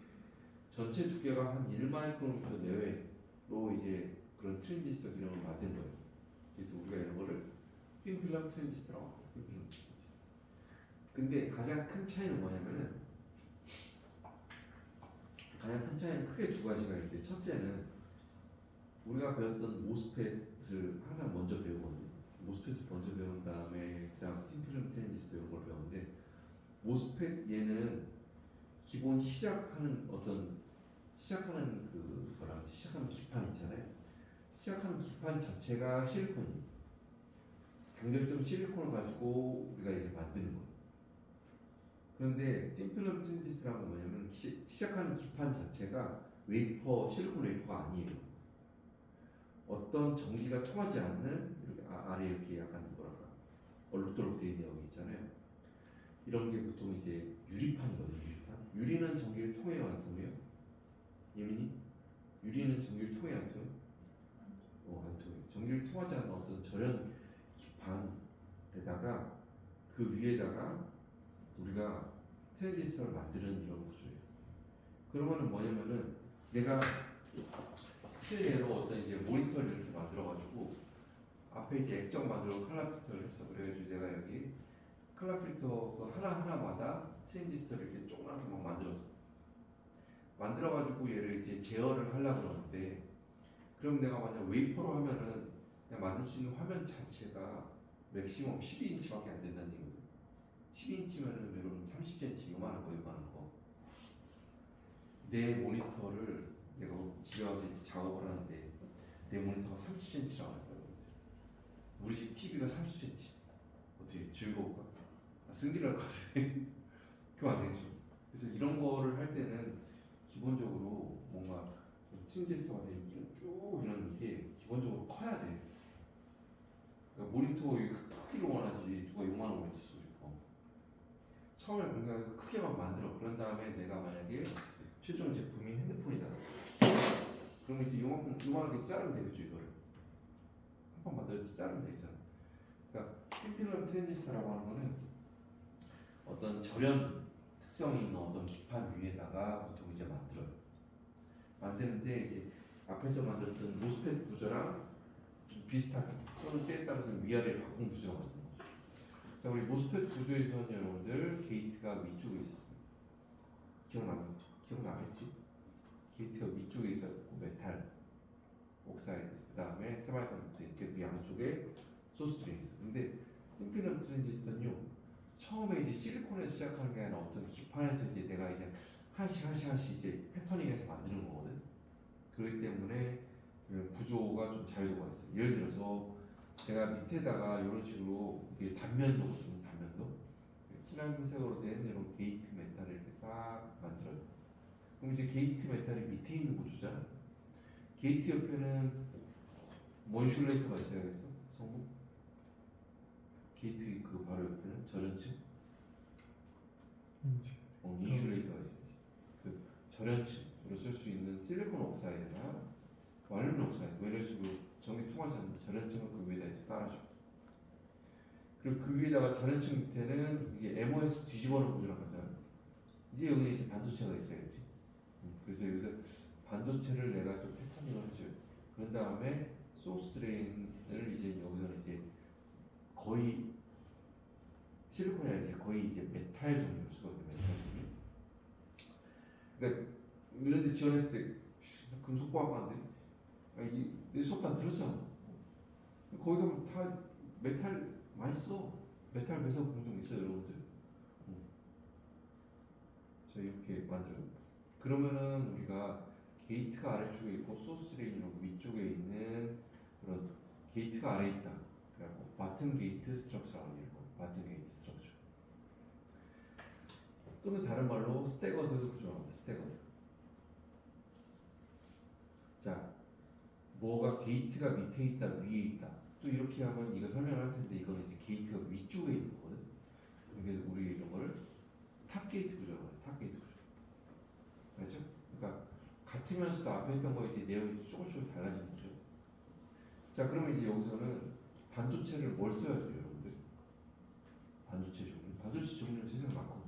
전체 두께가 한 1마이크로미터 내외로 이제 그런 트랜지스터 기능을 만든 거예요. 그래서 우리가 이런 거를 틴필름 트랜지스터라고 합니다. 틴필름 트랜지스터. 근데 가장 큰 차이는 뭐냐면은 가장 큰 차이는 크게 두 가지가 있는데 첫째는 우리가 배웠던 모스펫을 항상 먼저 배우거든요. 모스펫을 먼저 배운 다음에 그다음 틴필름 트랜지스터 이런 걸 배우는데 모스펫 얘는 기본 시작하는 그 뭐라 하지 시작하는 기판 있잖아요. 시작하는 기판 자체가 실리콘이에요. 간결적 실리콘을 가지고 우리가 이제 만드는 거예요. 그런데 틴필름 트랜지스터라는 건 뭐냐면 시작하는 기판 자체가 실리콘 웨이퍼가 아니에요. 어떤 전기가 통하지 않는 이렇게 아래 이렇게 약간 뭐랄까 얼룩덜룩 되어 있는 여기 있잖아요. 이런 게 보통 이제 유리판이거든요. 유리는 전기를 통해요, 안 통해요? 예민이? 유리는 전기를 통해요, 안 통해요? 안 통해요. 전기를 통하지 않는 어떤 절연 기판에다가 그 위에다가 우리가 트랜지스터를 만드는 이런 구조예요. 그러면은 뭐냐면은 내가 실내로 어떤 이제 모니터를 이렇게 만들어가지고 앞에 이제 액정 만들고 칼라 필터를 했어. 그래가지고 내가 여기 칼라 필터 그 하나하나마다 트랜지스터를 이렇게 조그맣게 막 만들었어. 만들어가지고 얘를 이제 제어를 하려고 그러는데 그럼 내가 만약 웨이퍼로 하면은 그냥 만들 수 있는 화면 자체가 맥시멈 12인치밖에 안 된다는 얘기거든. 12인치면은 여러분 30cm 요만한 거. 내 모니터를 내가 집에 와서 이제 작업을 하는데 내 모니터가 30cm라고 하는 거야. 우리 집 TV가 30cm. 어떻게 즐거울까? 승질날 것 같아. 그럼 안 되죠. 그래서 이런 거를 할 때는 기본적으로 뭔가 트랜지스터가 쭉 이런 이게 기본적으로 커야 돼. 그러니까 모니터 크기로 원하지 누가 요만한 모니터 쓰고 싶어. 처음에 공장에서 크게만 만들어. 그런 다음에 내가 만약에 최종 제품이 핸드폰이다. 그럼 이제 요만하게 자르면 되겠죠 이거를. 한 번 만들어서 자르면 되잖아. 그러니까 틴필름 트랜지스터라고 하는 거는 어떤 절연 특성이 있는 어떤 기판 위에다가 보통 이제 만들어요. 만드는데 이제 앞에서 만들었던 모스펫 구조랑 좀 비슷하게 또는 때에 따라서는 위아래 바꾼 구조가 있는 거죠. 자, 우리 모스펫 구조에서는 여러분들 게이트가 위쪽에 있었습니다. 기억나겠지? 게이트가 위쪽에 있었고 메탈, 옥사이드, 그 다음에 세마이컨덕터 이렇게 그 양쪽에 소스 드레인이 있어요. 근데 틴필름 트랜지스터는요 처음에 이제 실리콘에서 시작하는 게 아니라 어떤 기판에서 이제 내가 이제 하나씩 이제 패터닝해서 만드는 거거든. 그렇기 때문에 구조가 좀 자유도가 있어요. 예를 들어서 제가 밑에다가 이런 식으로 이게 단면도거든요. 단면도 진한 색으로 된 이런 게이트 메탈을 이렇게 싹 만들어요. 그럼 이제 게이트 메탈이 밑에 있는 구조잖아. 게이트 옆에는 뭐 인슐레이터가 있어야겠어? 성분? 게이트 그 바로 옆에는 절연층? 인슐레이터가 있어야지. 그래서 절연층으로 쓸 수 있는 실리콘 옥사이드나 알루미늄 옥사이드 이런 식으로 전기 통하지 않는 절연층을 그 위에다 이제 깔아줘. 그리고 그 위에다가 절연층 밑에는 이게 MOS 뒤집어놓은 구조랑 같잖아. 이제 여기 이제 반도체가 있어야지. 그래서 여기서 반도체를 내가 또 패터닝을 해줘요. 그런 다음에 소스 드레인을 이제 여기서는 이제 거의 실리콘이 아니라 이제 거의 이제 메탈 종류로 쓰거든요. 메탈 종류. 그러니까 이런 데 지원했을 때 금속과학과인데 내 수업 다 들었잖아. 거기 가면 다 메탈 많이 써. 메탈 배석 공정 있어요, 여러분들. 자, 이렇게 만들어요. 그러면은 우리가 게이트가 아래쪽에 있고 소스 드레인이 위쪽에 있는 그런 게이트가 아래에 있다. 그리고 바튼 게이트 스트럭처라고 읽고 바튼 게이트 스트럭처. 또는 다른 말로 스태거드 구조랍니다. 스태거드. 자, 뭐가 게이트가 밑에 있다, 위에 있다. 또 이렇게 하면 이거 설명을 할 텐데 이거는 이제 게이트가 위쪽에 있는 거거든. 이게 우리 이런 거를 탑 게이트 구조라고 해요. 탑 게이트 구조. 알죠? 그러니까 같으면서도 앞에 있던 거 이제 내용이 조금씩 달라지는 거죠. 자, 그러면 이제 여기서는 반도체를 뭘 써야 돼요, 여러분들? 반도체 종류. 반도체 종류는 세상 많거든.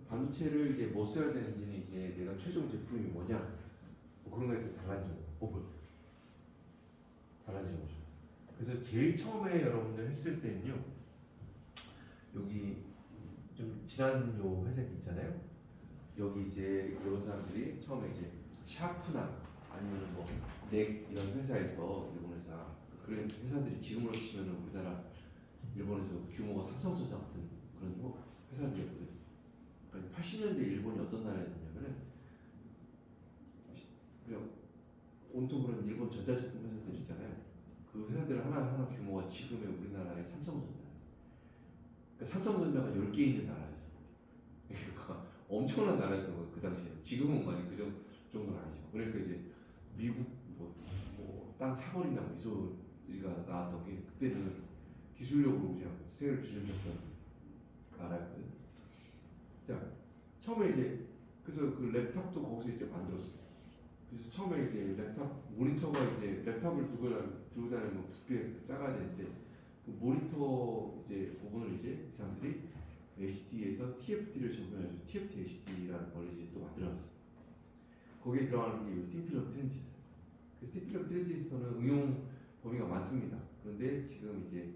반도체를 이제 뭐 써야 되는지는 이제 내가 최종 제품이 뭐냐, 뭐 그런 거에 따라 달라지는 거. 달라지는 거죠. 그래서 제일 처음에 여러분들 했을 때는요, 여기 좀 지난 요 회색 있잖아요. 여기 이제 이런 사람들이 처음에 이제 샤프나 아니면 뭐 넥 이런 회사에서 일본 회사 그런 회사들이 지금으로 치면은 우리나라 일본에서 규모가 삼성전자 같은 그런 회사들이었거든요. 그러니까 80년대 일본이 어떤 나라였냐면은 그냥 온통 그런 일본 전자제품 회사들 있잖아요. 그 회사들 하나하나 규모가 지금의 우리나라의 삼성전자예요. 그러니까 삼성전자가 10개 있는 나라였어. 그러니까 엄청난 나라였던 거예요 그 당시에. 지금은 많이 그 정도는 아니죠. 그러니까 이제 미국 땅 사버린다고 미소리가 나왔던 게 그때는 기술력으로 그냥 세계를 주춤했던 나라였거든. 자, 처음에 이제 그래서 그 랩탑도 거기서 이제 만들었어요. 그래서 처음에 이제 랩탑 모니터가 이제 랩탑을 들고 다니면 부피가 작아야 되는데 그 모니터 이제 부분을 이제 이 사람들이 HD에서 TFT를 적용해가지고 TFT HD라는 걸 이제 또 만들어놨어. 거기에 들어가는 게 스팀필름 트랜지스터였어. 그 스팀필름 트랜지스터는 응용 범위가 많습니다. 그런데 지금 이제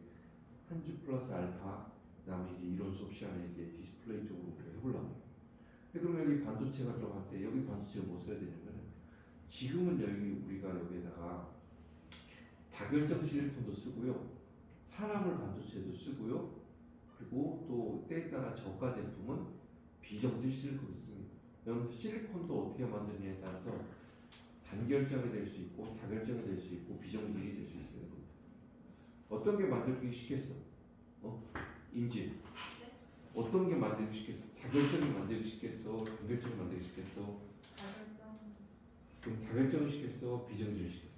한 주 플러스 알파, 그다음에 이제 이론 수업 시간에 이제 디스플레이 쪽으로 우리가 해보려고 해요. 근데 그러면 여기 반도체가 들어갈 때 여기 반도체를 뭐 써야 되냐면 지금은 여기 우리가 여기에다가 다결정 실리콘도 쓰고요, 사람을 반도체도 쓰고요, 그리고 또 때에 따라 저가 제품은 비정질 실리콘도 씁니다. 여러분들 실리콘도 어떻게 만드느냐에 따라서 단결정이 될 수 있고 다결정이 될 수 있고 비정질이 될 수 있어요. 어떤 게 만들기 쉽겠어? 인질. 어떤 게 만들기 쉽겠어? 다결정이 만들기 쉽겠어? 단결정이 만들기 쉽겠어? 다결정. 그럼 다결정을 시켰어? 비정질을 시켰어?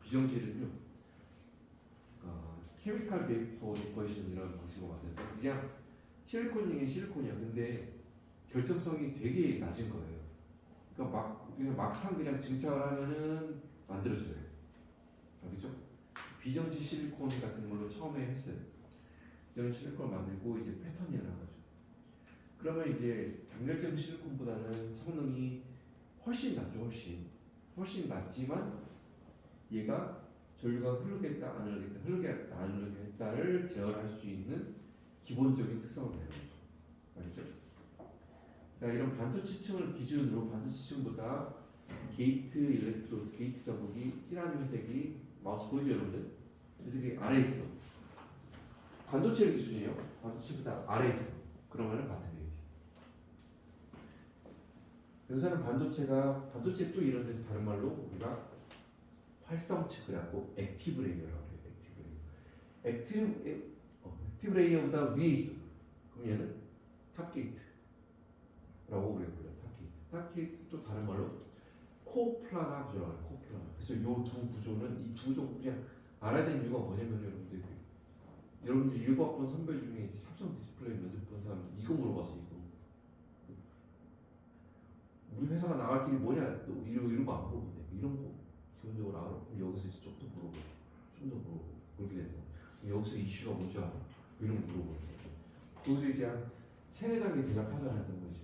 비정질은요, 케미칼 베이퍼 디포지션이라는 방식으로 만드는데 그냥 실리콘이긴 실리콘이야. 근데 결정성이 되게 낮은 거예요. 그러니까 그냥 막상 그냥 증착을 하면은 만들어져요. 알겠죠? 비정지 실리콘 같은 걸로 처음에 했어요. 비정지 실리콘을 만들고 이제 패턴이 나가죠. 그러면 이제 단결적 실리콘보다는 성능이 훨씬 낫죠. 훨씬 낫지만 얘가 전류가 흐르겠다 안 흐르겠다 흐르겠다 안 흐르겠다를 제어할 수 있는 기본적인 특성을 가지고 있죠. 알겠죠? 자, 이런 반도체층을 기준으로 반도체층보다 게이트 일렉트로드, 게이트 자국이 진한 회색이 마우스 보이죠 여러분들? 회색이 아래에 있어. 반도체를 기준이에요. 반도체보다 아래에 있어. 그러면은 같은 게이트. 요새는 반도체 또 이런 데서 다른 말로 우리가 활성체 그래갖고 액티브 레이어라고 해요. 액티브 레이어보다 위에 있어. 그럼 얘는 탑 게이트라고 우리가 불러요. 탑 게이트 또 다른 말로 코플라나 구조라고 해요. 코플라나. 그래서 이 두 구조는 이 두 구조 그냥 알아야 되는 이유가 뭐냐면 여러분들 일과학번 선배 중에 이제 삼성 디스플레이 면접 본 사람 이거 물어봤어. 이거 우리 회사가 나갈 길이 뭐냐? 너 이런 거 안 물어본대. 이런 거 기본적으로 알아. 그럼 여기서 이제 좀 더 물어보고 그렇게 되는 거. 여기서 이슈가 뭔지 알아? 이런 거 물어보고. 거기서 이제 한 세네 단계 대답하잖아 했던 거지.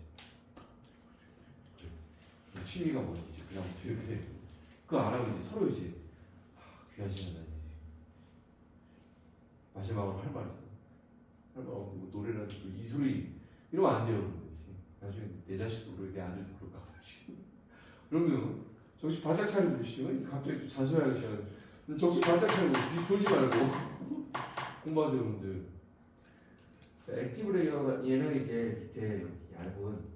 취미가 뭐지? 그다음부터 이렇게 돼. 그거 안 하고 이제 서로 이제 귀한 시간 나지. 마지막으로 할 말 있어. 할 말 없고 뭐 노래라도 이 소리 이러면 안 돼요. 나중에 내 자식도 그러고 내 아들도 그럴까 봐 지금. 그러면 정신 바짝 차리고 보시죠. 갑자기 또 잔소리하기 시작하는. 정신 바짝 차리고 뒤 졸지 말고 공부하세요 여러분들. 자, 액티브 레이어가 얘는 이제 밑에 얇은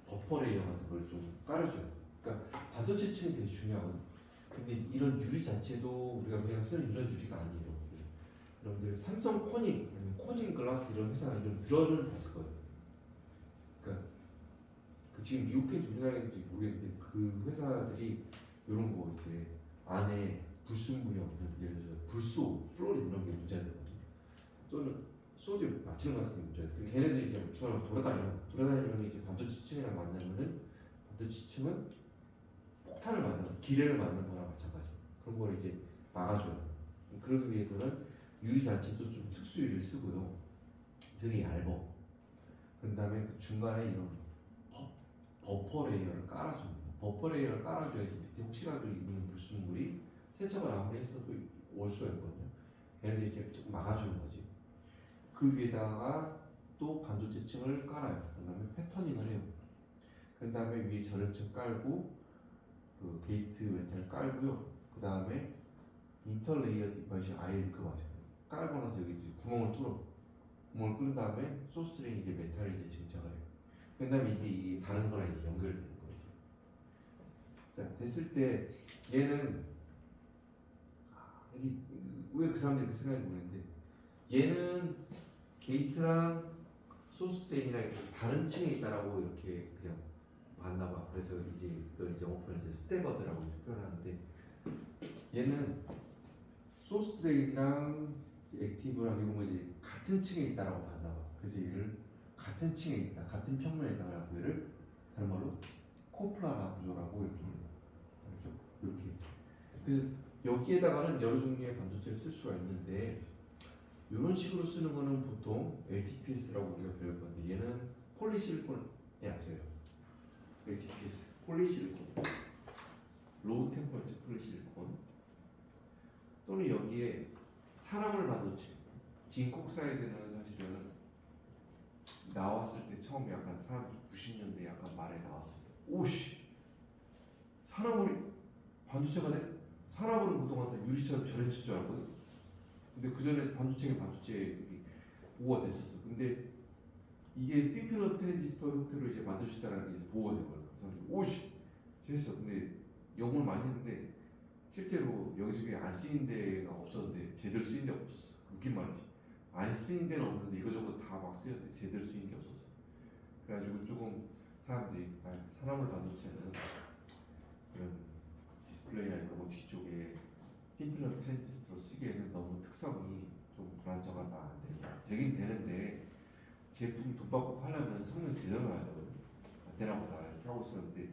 버퍼 레이어 같은 걸 좀 깔아줘요. 그러니까 반도체층이 되게 중요하거든. 근데 이런 유리 자체도 우리가 그냥 쓰는 이런 유리가 아니에요. 여러분들 삼성 코닝, 아니면 코닝 글라스 이런 회사가 이런 들어는 봤을 거예요. 그러니까 그 지금 미국인지 우리나라인지 모르겠는데 그 회사들이 이런 거 이제 안에 불순물이 없는 예를 들어서 불소, 플로린 이런 게 문제가 되거든요. 또는 소디움, 나트륨 같은 게 문제가 돼. 걔네들이 이제 중앙으로 돌아다니면 이제 반도체층이랑 만나면은 반도체층은 폭탄을 맞는, 기뢰를 맞는 거랑 마찬가지. 그런 걸 이제 막아줘요. 그러기 위해서는 유리 자체도 좀 특수 유리를 쓰고요. 되게 얇어. 그런 다음에 그 중간에 이런 버퍼 레이어를 깔아줍니다. 버퍼 레이어를 깔아줘야지 밑에 혹시라도 있는 불순물이 세척을 아무리 했어도 올 수가 있거든요. 얘네들이 이제 조금 막아주는 거지. 그 위에다가 또 반도체층을 깔아요. 그 다음에 패터닝을 해요. 그 다음에 위에 절연층 깔고 그 게이트 메탈 깔고요. 그 다음에 인터레이어 디바이스 아예 그 맞아요. 깔고 나서 여기 이제 구멍을 뚫어. 구멍을 뚫은 다음에 소스트레인 이제 메탈을 이제 증착을 해요. 그 다음에 이제 이게 다른 거랑 이제 연결되는 거지. 자, 됐을 때 얘는 이게 왜 그 사람들이 그 생각이 모르겠는데 얘는 게이트랑 소스트레인이랑 이렇게 다른 층에 있다라고 이렇게 그냥 봤나 봐. 그래서 이제 그걸 이제 영어표는 이제 스태거드라고 이제 표현하는데 얘는 소스트레인이랑 액티브랑 이런 거 이제 같은 층에 있다라고 봤나 봐. 그래서 얘를 같은 층에 있다, 같은 평면에 있다라고 얘를 다른 말로 코플라라 구조라고 이렇게 알죠? 이렇게. 그래서 여기에다가는 여러 종류의 반도체를 쓸 수가 있는데 이런 식으로 쓰는 거는 보통 LTPS라고 우리가 배울 건데 얘는 폴리실리콘 약재예요. LTPS, 폴리실리콘, 로우 템퍼레처 폴리실리콘 또는 여기에 사람을 반도체, 진콕사이드는 사실은 나왔을 때 처음에 약간 사람들이 90년대 약간 말에 나왔을 때 오씨 사람으로 반도체가 돼? 사람으로 그동안 다 유리처럼 절연칠 줄 알았거든. 근데 그 전에 반도체가 반도체 보호가 됐었어. 근데 이게 띵필럼 트랜지스터 형태로 이제 만들 수 있다는 게 이제 보호가 돼버려. 그래서 오씨 됐어. 근데 연구를 많이 했는데 실제로 여기저기 안 쓰인 데가 없었는데 제대로 쓰인 데가 없었어. 웃긴 말이지. 안 쓰인 데는 없는데 이거저거 다 막 쓰였는데 제대로 쓰인 게 없었어. 그래가지고 조금 사람들이 사람을 반도체는 그런 디스플레이나 이런 거 뒤쪽에 핀필럼 트랜지스터로 쓰기에는 너무 특성이 좀 불안정하다. 안 된다. 되긴 되는데 제품 돈 받고 팔려면 성능 제대로 나야 되거든. 안 되나 보다 이렇게 하고 있었는데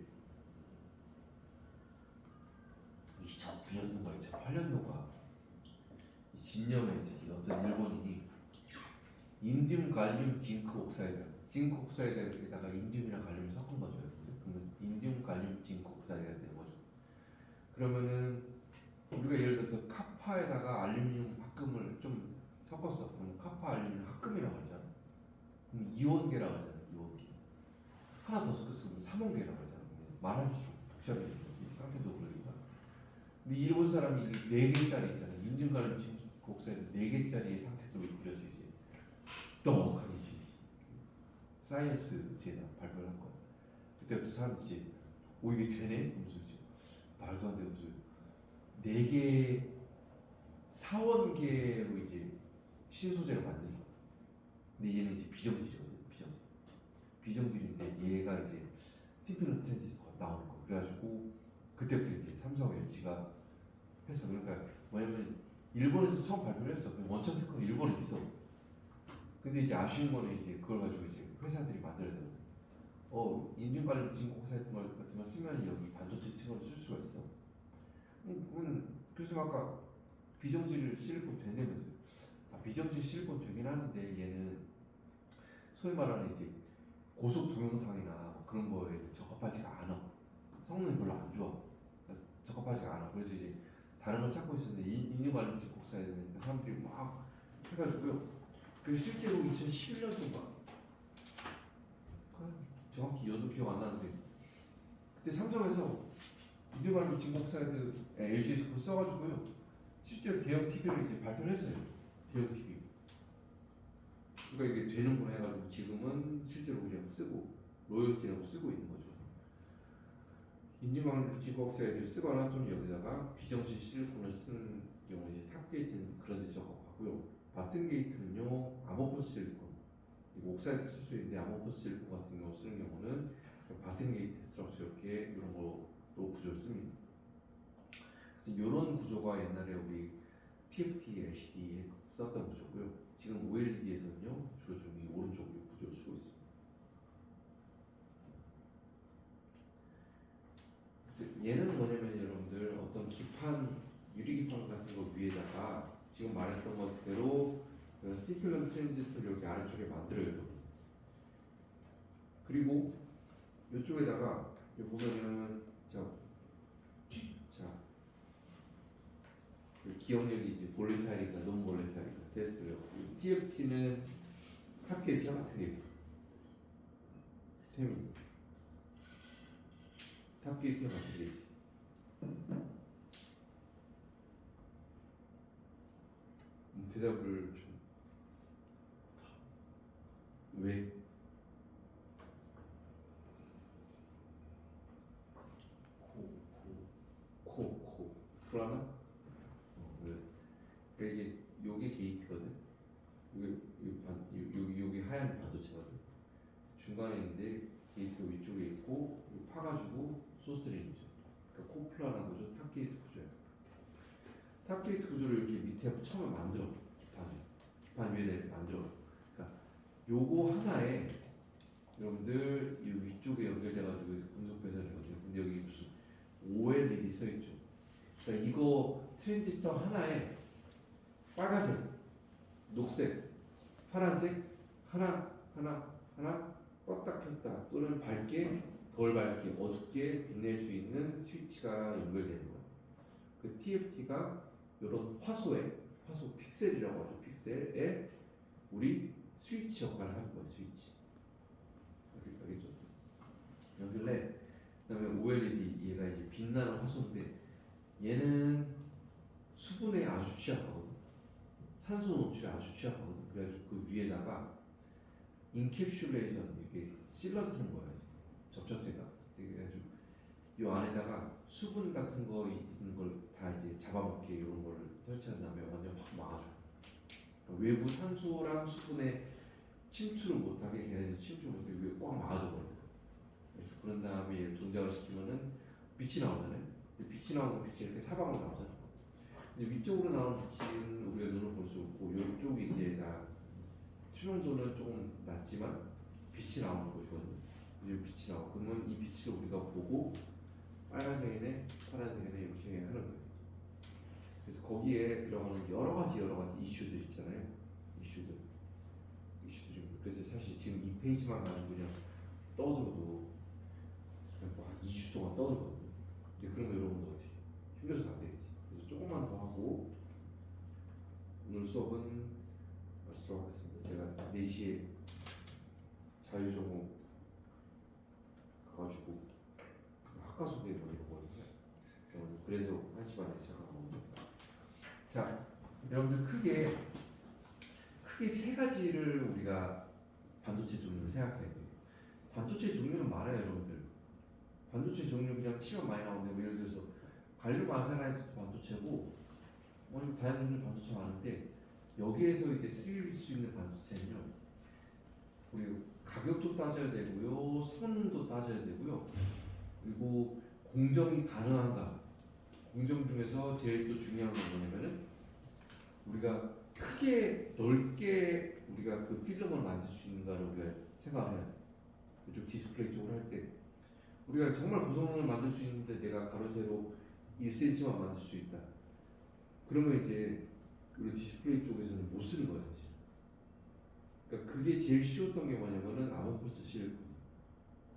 2009년도인가 2008년도가 진년에 이제 어떤 일본인이 인듐 갈륨 징크 옥사이드에다가 인듐이랑 갈륨을 섞은 거죠. 그러면 인듐 갈륨 징크 옥사이드가 되는 거죠. 그러면은 우리가 예를 들어서 카파에다가 알루미늄 합금을 좀 섞었어. 그럼 카파 알루미늄 합금이라고 하잖아. 그럼 이온계라고 하잖아. 이온계. 하나 더 섞었으면 삼원계라고 하잖아. 말할수록 복잡해. 상태도 그러니까. 근데 일본 사람이 4개짜리 있잖아요. 인듐 갈륨 징크 옥사이드 4개짜리의 상태도 그려서 이제 떡하게 사이언스 제가 발표를 한 거. 그때부터 사람들이 오 이게 되네? 그러면서 이제 말도 안 되면서 4개 사원계로 이제 신소재를 만든 거. 근데 얘는 이제 비정질이거든. 비정질인데 얘가 이제 틴필름 트랜지스터가 나오는 거. 그래가지고 그때부터 이제 삼성 LG가 했어. 그러니까 뭐냐면 일본에서 처음 발표를 했어. 원천 특허는 일본에 있어. 근데 이제 아쉬운 거는 이제 그걸 가지고 이제 회사들이 만들어야 되거든. 인듐 갈륨 징크 옥사이드 같은 거 쓰면 여기 반도체 층으로 쓸 수가 있어. 교수님 아까 비정질 실리콘 된다면서요. 비정질 실리콘 되긴 하는데 얘는 소위 말하는 이제 고속 동영상이나 그런 거에 적합하지가 않아. 성능이 별로 안 좋아. 적합하지가 않아. 그래서 이제 다른 걸 찾고 있었는데 인듐 갈륨 징크 옥사이드니까 사람들이 막 해가지고요. 그 실제로 2011년도인가 정확히 연도 기억 안 나는데 그때 삼성에서 인듐 갈륨 징크 옥사이드 LG에서 그거 써가지고요. 실제로 대형 TV를 이제 발표를 했어요. 대형 TV. 그러니까 이게 되는구나 해가지고 지금은 실제로 그냥 쓰고 로열티라고 쓰고 있는 거죠. 인증 지구억사이드를 쓰거나 또는 여기다가 비정식 실리콘을 쓰는 경우 이제 탑 게이트는 그런 데 적합하고요. 바튼 게이트는요 아모포스 실리콘 이거 옥사이드 쓸 수 있는데 아모포스 실리콘 같은 경우 쓰는 경우는 바튼 게이트 스트럭처 이렇게 이런 거로 구조를 씁니다. 그래서 이런 구조가 옛날에 우리 TFT, LCD에 썼던 구조고요. 지금 OLED에서는요 주로 좀 이 오른쪽 구조를 쓰고 있습니다. 그래서 얘는 뭐냐면 여러분들 어떤 기판 유리 기판 같은 거 위에다가 지금 말했던 것대로 티필름 트랜지스터를 이렇게 아래쪽에 만들어요. 그리고 이쪽에다가 여기 보면은 자 그 기억력이 이제 볼레타리가 논 볼레타리가 테스트를 TFT는 탑 게이트와 같은 게이트 태민 탑 게이트와 같은 게이트 대답을 좀 왜? 코 불안하? 왜? 그러니까 이게 요게 게이트거든. 여기 하얀 반도체거든. 중간에 있는데 게이트가 위쪽에 있고 파가지고 소스 드레인이죠. 그러니까 코플라는 거죠. 탑 게이트 구조예요. 탑 게이트 구조를 이렇게 밑에 처음에 만들어 기판 위에 이렇게 만들어. 그러니까 요거 하나에 여러분들 이 위쪽에 연결돼가지고 금속 배선이거든요. 근데 여기 무슨 OLED 써있죠. 그러니까 이거 트랜지스터 하나에 빨간색, 녹색, 파란색 하나 껐다 켰다 또는 밝게 덜 밝게 어둡게 빛낼 수 있는 스위치가 연결되는 거예요. 그 TFT가 이런 화소 픽셀이라고 하죠. 픽셀에 우리 스위치 역할을 하는 거예요. 스위치. 알겠죠? 연결해. 그다음에 OLED 얘가 이제 빛나는 화소인데 얘는 수분에 아주 취약하거든. 산소 노출에 아주 취약하거든. 그래가지고 그 위에다가 인캡슐레이션 이렇게 실러트는 거야. 접착제가. 그래가지고 이 안에다가 수분 같은 거 있는 걸 다 이제 잡아먹게 이런 걸 설치한 다음에 완전 확 막아줘. 그러니까 외부 산소랑 수분에 침투를 못하게 걔네들 침투를 못하게 위에 꽉 막아줘 버려. 그런 다음에 얘를 동작을 시키면은 빛이 나오잖아요. 빛이 나오는 빛이 이렇게 사방으로 나오잖아요. 근데 위쪽으로 나오는 빛은 우리가 눈으로 볼 수 없고 이쪽이 이제 다 투명도는 조금 낮지만 빛이 나오는 곳이거든요. 그래서 빛이 나와. 그러면 이 빛을 우리가 보고 빨간색이네, 파란색이네 이렇게 하는 거예요. 그래서 거기에 들어가는 여러 가지 이슈들 있잖아요. 이슈들이. 그래서 사실 지금 이 페이지만 가지고 그냥 떠들어도 그냥 한 2주 동안 떠들거든요. 근데 그러면 여러분도 어떻게 힘들어서 안 되겠지. 그래서 조금만 더 하고 오늘 수업은 마치도록 하겠습니다. 제가 4시에 자유전공 가가지고 학과 소개 뭐 이런 거거든요. 그래서 1시 반에 시작하거든요. 자, 여러분들 크게 세 가지를 우리가 반도체 종류를 생각해야 돼요. 반도체 종류는 많아요, 여러분들. 반도체 종류 그냥 치면 많이 나오는데 예를 들어서 갈륨 아세나이드도 반도체고 뭐 다양한 종류 반도체 많은데 여기에서 이제 쓰일 수 있는 반도체는요. 우리 가격도 따져야 되고요, 성능도 따져야 되고요, 그리고 공정이 가능한가. 공정 중에서 제일 또 중요한 건 뭐냐면은 우리가 크게 넓게 우리가 그 필름을 만들 수 있는가를 우리가 생각을 해야 돼. 이쪽 디스플레이 쪽으로 할 때 우리가 정말 고성능을 만들 수 있는데 내가 가로 세로 1cm만 만들 수 있다. 그러면 이제 우리 디스플레이 쪽에서는 못 쓰는 거야 사실. 그러니까 그게 제일 쉬웠던 게 뭐냐면은 아모포스 실리콘.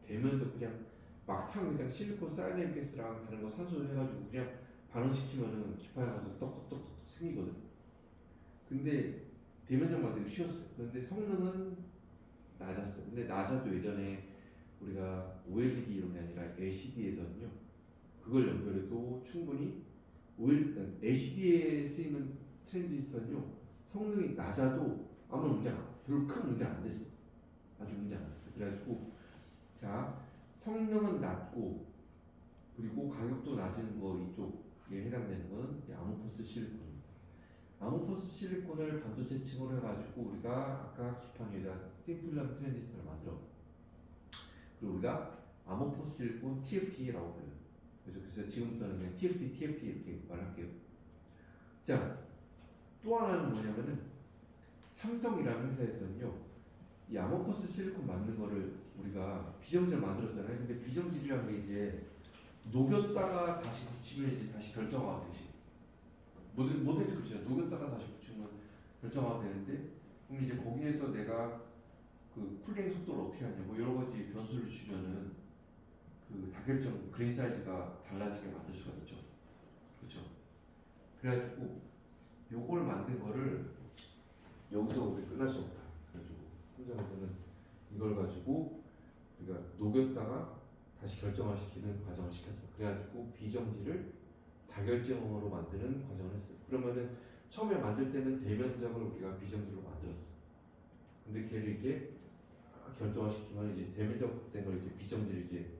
대면적 그냥 막탕 그냥 실리콘 사이렌 가스랑 다른 거 산소 해가지고 그냥 반응시키면은 기파에 가서 떡떡떡떡 생기거든. 근데 대면적 만들기 쉬웠어요. 그런데 성능은 낮았어요. 근데 낮아도 예전에 우리가 OLED 이런 게 아니라 LCD에서는요 그걸 연결해도 충분히 LCD에 쓰이는 트랜지스터는요 성능이 낮아도 아무 별로 큰 문제 안 됐어. 아주 문제 안 됐어. 그래가지고 자 성능은 낮고 그리고 가격도 낮은 거 이쪽에 해당되는 거는 이 아모포스 실리콘. 아모포스 실리콘을 반도체층으로 해가지고 우리가 아까 기판에다 틴필름 트랜지스터를 만들어. 그리고 우리가 아모포스 실리콘 TFT라고 불러요. 그래서 지금부터는 그냥 TFT 이렇게 말할게요. 자, 또 하나는 뭐냐면은 삼성이라는 회사에서는요, 이 아모포스 실리콘 만든 거를 우리가 비정지를 만들었잖아요. 근데 비정지라는 게 이제 녹였다가 다시 붙이면 이제 다시 결정화가 되지. 뭐든지 그렇죠. 녹였다가 다시 붙이면 결정화가 되는데, 그럼 이제 거기에서 내가 그 쿨링 속도를 어떻게 하냐, 뭐 여러 가지 변수를 주면은 그 다결점 그린 사이즈가 달라지게 만들 수가 있죠. 그렇죠. 그래가지고 요걸 만든 거를 여기서 우리 끝날 수 없다. 그래가지고 삼성에서는 이걸 가지고 우리가 녹였다가 다시 결정화시키는 과정을 시켰어. 그래가지고 비정지를 다결점으로 만드는 과정을 했어요. 그러면은 처음에 만들 때는 대면적을 우리가 비정지로 만들었어. 근데 걔를 이제 결정화시키면 이제 대면적 된 걸 이제 비정지를 이제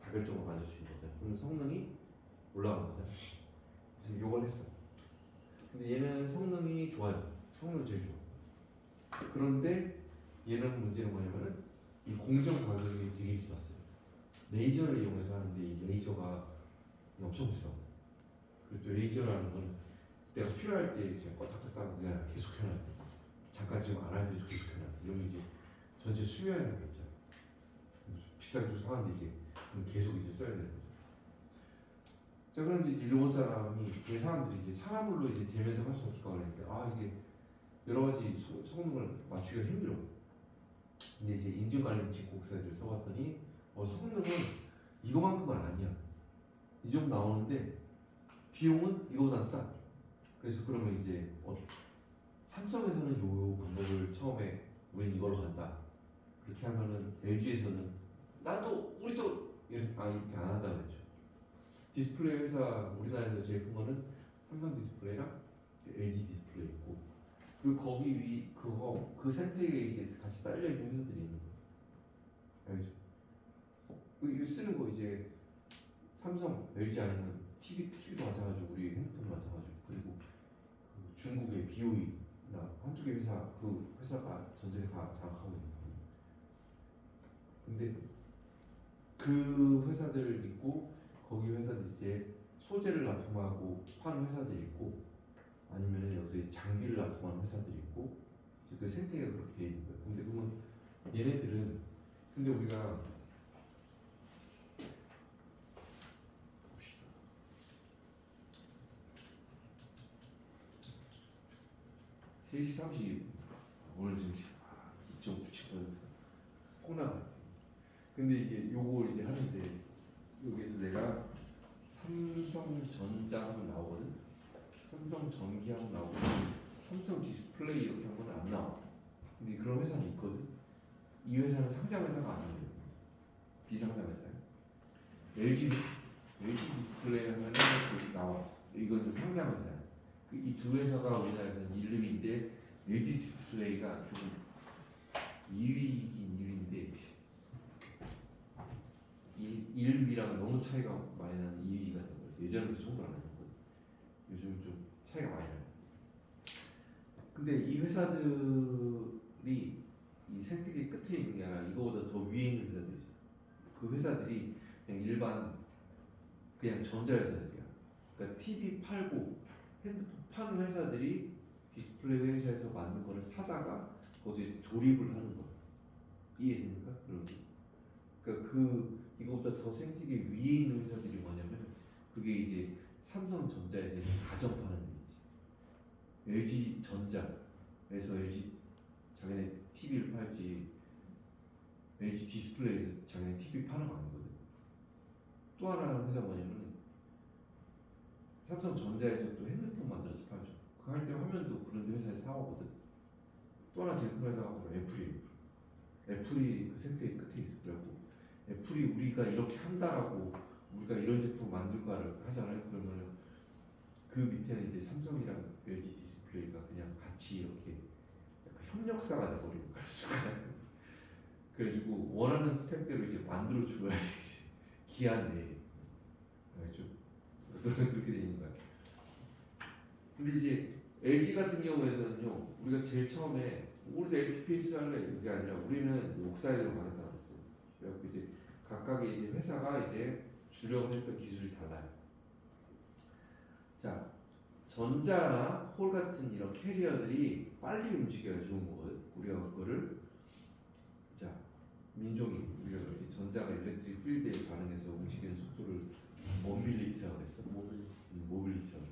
다결점으로 만들 수 있는 거잖아. 그러면 성능이 올라가는 거잖아. 그래서 요걸 했어. 근데 얘는 성능이 좋아요. 성능 제일 좋아. 그런데 얘는 문제는 뭐냐면은 이 공정 가격이 되게 비쌌어요. 레이저를 이용해서 하는데 이 레이저가 엄청 비싸거든. 그리고 또 레이저라는 건 내가 필요할 때 이제 껐다껐다 그냥 계속 해놔. 잠깐 지금 안 할 때도 계속 해놔. 이러면 이제 전체 수요량이 있잖아. 비싸게 좀 사는데 이제 계속 이제 써야 되는 거죠. 자, 그런데 이제 일본 사람이 그 사람들이 이제 사람으로 이제 대면적 할 수 없을까 그러니까 이게 여러 가지 성능을 맞추기가 힘들어. 근데 이제 인증관리 직국사들을 써봤더니 성능은 이거만큼은 아니야. 이 정도 나오는데 비용은 이거보다 싸. 그래서 그러면 이제 삼성에서는 요 방법을 처음에 우린 이걸로 간다. 그렇게 하면은 LG에서는 우리도 이렇게 안 한다고 했죠. 디스플레이 회사 우리나라에서 제일 큰 거는 삼성 디스플레이랑 LG 디스플레이 있고, 그리고 거기 그 생태계에 이제 같이 딸려 있는 회사들이 있는 거예요. 알죠? 이거 쓰는 거 이제 삼성, LG 아니면 TV도 마찬가지고 우리 핸드폰도 마찬가지고, 그리고 그 중국의 BOE나 한두 개 회사 그 회사가 전 세계 다 장악하고 있는 거예요. 근데 그 회사들 있고 거기 회사들 이제 소재를 납품하고 파는 회사들이 있고, 아니면은 여기서 이제 장비를 납품하는 회사들이 있고, 이제 그 생태계가 그렇게 돼 있는 거예요. 근데 그러면 얘네들은 근데 우리가 봅시다. 3시 32분 오늘 지금 2.97% 폭락을. 근데 이게 요걸 이제 하는데 여기에서 내가 삼성전자 하면 나오거든. 삼성 전기 하면 나오고 삼성 디스플레이 이렇게 하면 안 나와. 근데 그런 회사는 있거든. 이 회사는 상장 회사가 아니에요. 비상장 회사예요. LG 디스플레이 하면 나와. 이거는 상장 회사야. 이 두 회사가 우리나라에서는 1, 2위인데 LG 디스플레이가 조금 2위이긴 2위인데 1위랑 너무 차이가 많이 나는 2위가 된 거예요. 예전에 그 정도는 아니었거든. 요즘 좀 차이가 많이 나요. 근데 이 회사들이 이 생태계 끝에 있는 게 아니라 이거보다 더 위에 있는 회사들이 있어. 그 회사들이 그냥 일반 그냥 전자회사들이야. 그러니까 TV 팔고 핸드폰 파는 회사들이 디스플레이 회사에서 만든 거를 사다가 거기에 조립을 하는 거야. 이해됩니까? 그러니까 이거보다 더 생태계 위에 있는 회사들이 뭐냐면 그게 이제 삼성전자에서 가전 파는 데이지. LG 전자에서 LG 자기네 TV를 팔지 LG 디스플레이에서 자기네 TV 파는 거 아니거든. 또 하나 회사 뭐냐면 삼성전자에서 또 핸드폰 만들어서 팔죠. 그 할 때 화면도 그런 회사에서 사오거든. 또 하나 제일 큰 회사가 바로 애플이에요. 애플이 그 생태계 끝에 있어. 그래갖고 애플이 우리가 이렇게 한다라고 우리가 이런 제품 만들 거를 하잖아요. 그러면 그 밑에는 이제 삼성이랑 LG 디스플레이가 그냥 같이 이렇게 약간 협력사가 돼버리는 거야. 그래가지고 원하는 스펙대로 이제 만들어 줘야 되지. 기한 내에. 좀 그렇게 돼 있는 거야. 근데 이제 LG 같은 경우에서는요, 우리가 제일 처음에 우리도 LTPS 할래 그게 아니라 우리는 옥사이드로 가겠다 그랬어. 그래갖고 이제 각각의 이제 회사가 이제 주력을 했던 기술이 달라요. 자, 전자나 홀 같은 이런 캐리어들이 빨리 움직여야 좋은 거거든. 우리가 그거를 자 민종이 우리가 이렇게 전자가 일렉트릭 필드에 반응해서 움직이는 속도를 모빌리티라고 했어. 모빌리티라고.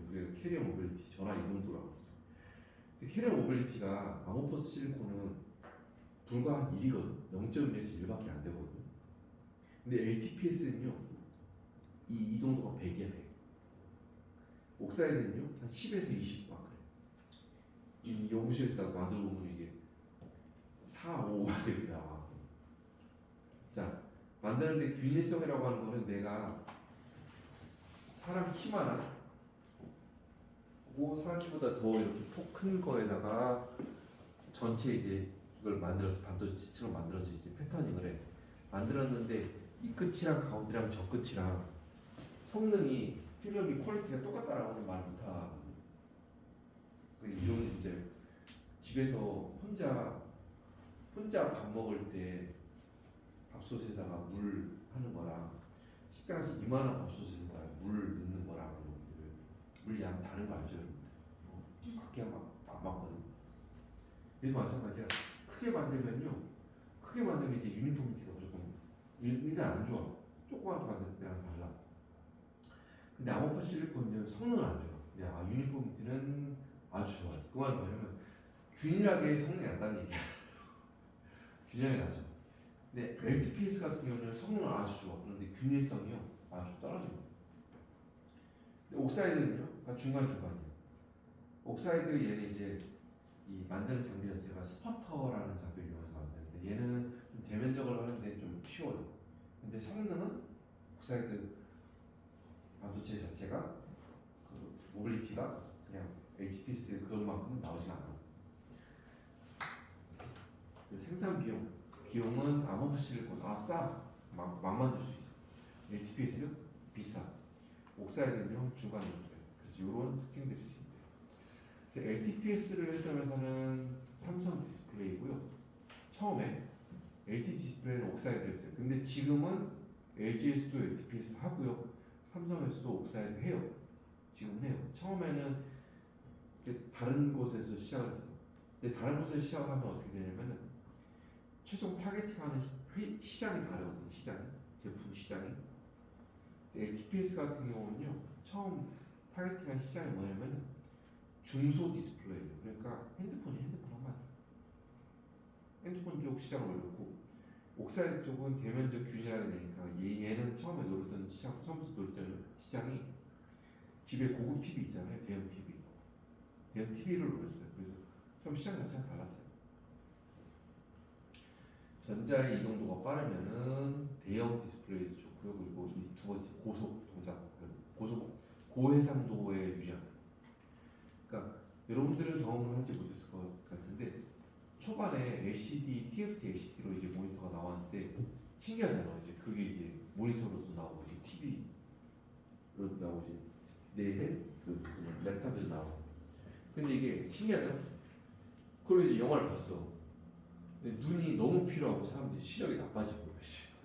우리가 캐리어 모빌리티, 전화 이동도라고 했어. 근데 캐리어 모빌리티가 아모포스 실리콘은 불과 한 1이거든. 0.1에서 1밖에 안 되거든. 근데 LTPS는요, 이 이동도가 100이야, 100. 옥사이드는요, 한 10에서 20 막 그래. 이 연구실에서 만들어 보면 이게 4, 5 이렇게 나와. 자, 만드는데 균일성이라고 하는 거는 내가 사람 키만한 사람 키보다 더 이렇게 폭 큰 거에다가 전체 이제 이걸 만들어서 반도체처럼 만들어서 이제 패터닝을 해. 만들었는데 이 끝이랑 가운데랑 저 끝이랑 성능이 필름이 퀄리티가 똑같다라고는 말 못하거든. 이런 이제 집에서 혼자 밥 먹을 때 밥솥에다가 물 하는 거랑 식당에서 이만한 밥솥에다가 물 넣는 거랑 물 양 다른 거 알죠, 여러분들? 그렇게 하면 안 맞거든. 얘도 마찬가지야. 크게 만들면 이제 유니폼이티가 무조건 일단 안 좋아. 조그만 거 만들 때랑 달라. 근데 아모포 실리콘은 성능은 안 좋아. 근데 유니폼이티는 아주 좋아요. 그 말은 뭐냐면 균일하게 성능이 난다는 얘기야. 균형이 나죠. 근데 LTPS 같은 경우는 성능은 아주 좋아. 그런데 균일성이요 아주 떨어집니다. 근데 옥사이드는요 중간이에요. 옥사이드 얘는 이제 이 만드는 장비 자체가 스퍼터라는 장비를 이용해서 만드는데 얘는 좀 대면적으로 하는데 좀 쉬워요. 근데 성능은 옥사이드 반도체 자체가 그 모빌리티가 그냥 LTPS 그것만큼 나오지 않아. 생산 비용은 아모포 실리콘 싸. 막 만들 수 있어. LTPS 비싸. 옥사이드는 중간에 있고요. 그래서 이런 특징들이 있습니다. 그래서 LTPS를 했던 회사는 삼성 디스플레이고요. 처음에 LT 디스플레이는 옥사이드를 했어요. 근데 지금은 LG에서도 LTPS 하고요. 삼성에서도 옥사이드 해요. 지금 해요. 처음에는 다른 곳에서 시작을 했어요. 근데 다른 곳에서 시작하면 어떻게 되냐면은 최종 타겟팅하는 시장이 다르거든요. 제품 시장이. LTPS 같은 경우는요, 처음 타겟팅한 시장이 뭐냐면 중소 디스플레이예요. 그러니까 핸드폰 하면 핸드폰 쪽 시장을 올렸고, 옥사이드 쪽은 대면적 균일하게 되니까 얘는 처음에 노렸던 시장, 처음부터 노렸던 시장이 집에 고급 TV 있잖아요, 대형 TV를 노렸어요. 그래서 처음 시장 자체가 달랐어요. 전자의 이동도가 빠르면은 대형 디스플레이도 좋고요. 그리고 이 두 번째 고속 동작, 고해상도에 유리한. 그러니까 여러분들은 경험을 하지 못했을 것 같은데 초반에 LCD, TFT LCD로 이제 모니터가 나왔는데 신기하잖아요. 이제 그게 이제 모니터로도 나오고 이제 TV로도 나오고 이제 그 랩탑에도 나오고. 근데 이게 신기하잖아. 그리고 이제 영화를 봤어. 눈이 너무 필요하고 사람들이 시력이 나빠지고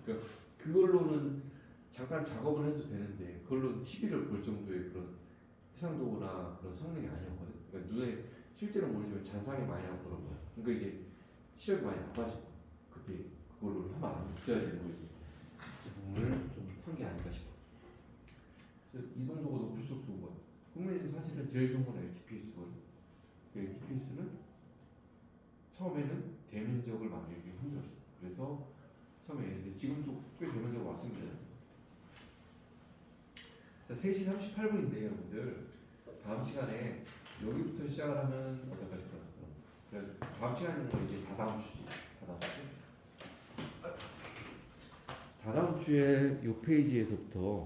그러니까 그걸로는 잠깐 작업을 해도 되는데 그걸로 TV를 볼 정도의 그런 해상도나 그런 성능이 아니었거든. 그러니까 눈에 실제로 모르지만 잔상이 많이 나고 그런 거야. 그러니까 이게 시력이 많이 나빠지고 그때 그걸로 하면 안 써야 되는 거지. 부분을 좀 한 게 아닌가 싶어. 그래서 이동도가 높을수록 좋은 거야. 국민은 사실은 제일 좋은 건 LTPS거든. LTPS는 처음에는 대면적을 만들기 힘들었어. 그래서 처음에 했는데 지금도 꽤 대면적으로 왔습니다. 자, 3시 38분인데 여러분들 다음 시간에 여기부터 시작을 하면 어떨까 싶어요. 그래가지고 다음 시간에는 이제 다다음 주지. 다다음 주에 이 페이지에서부터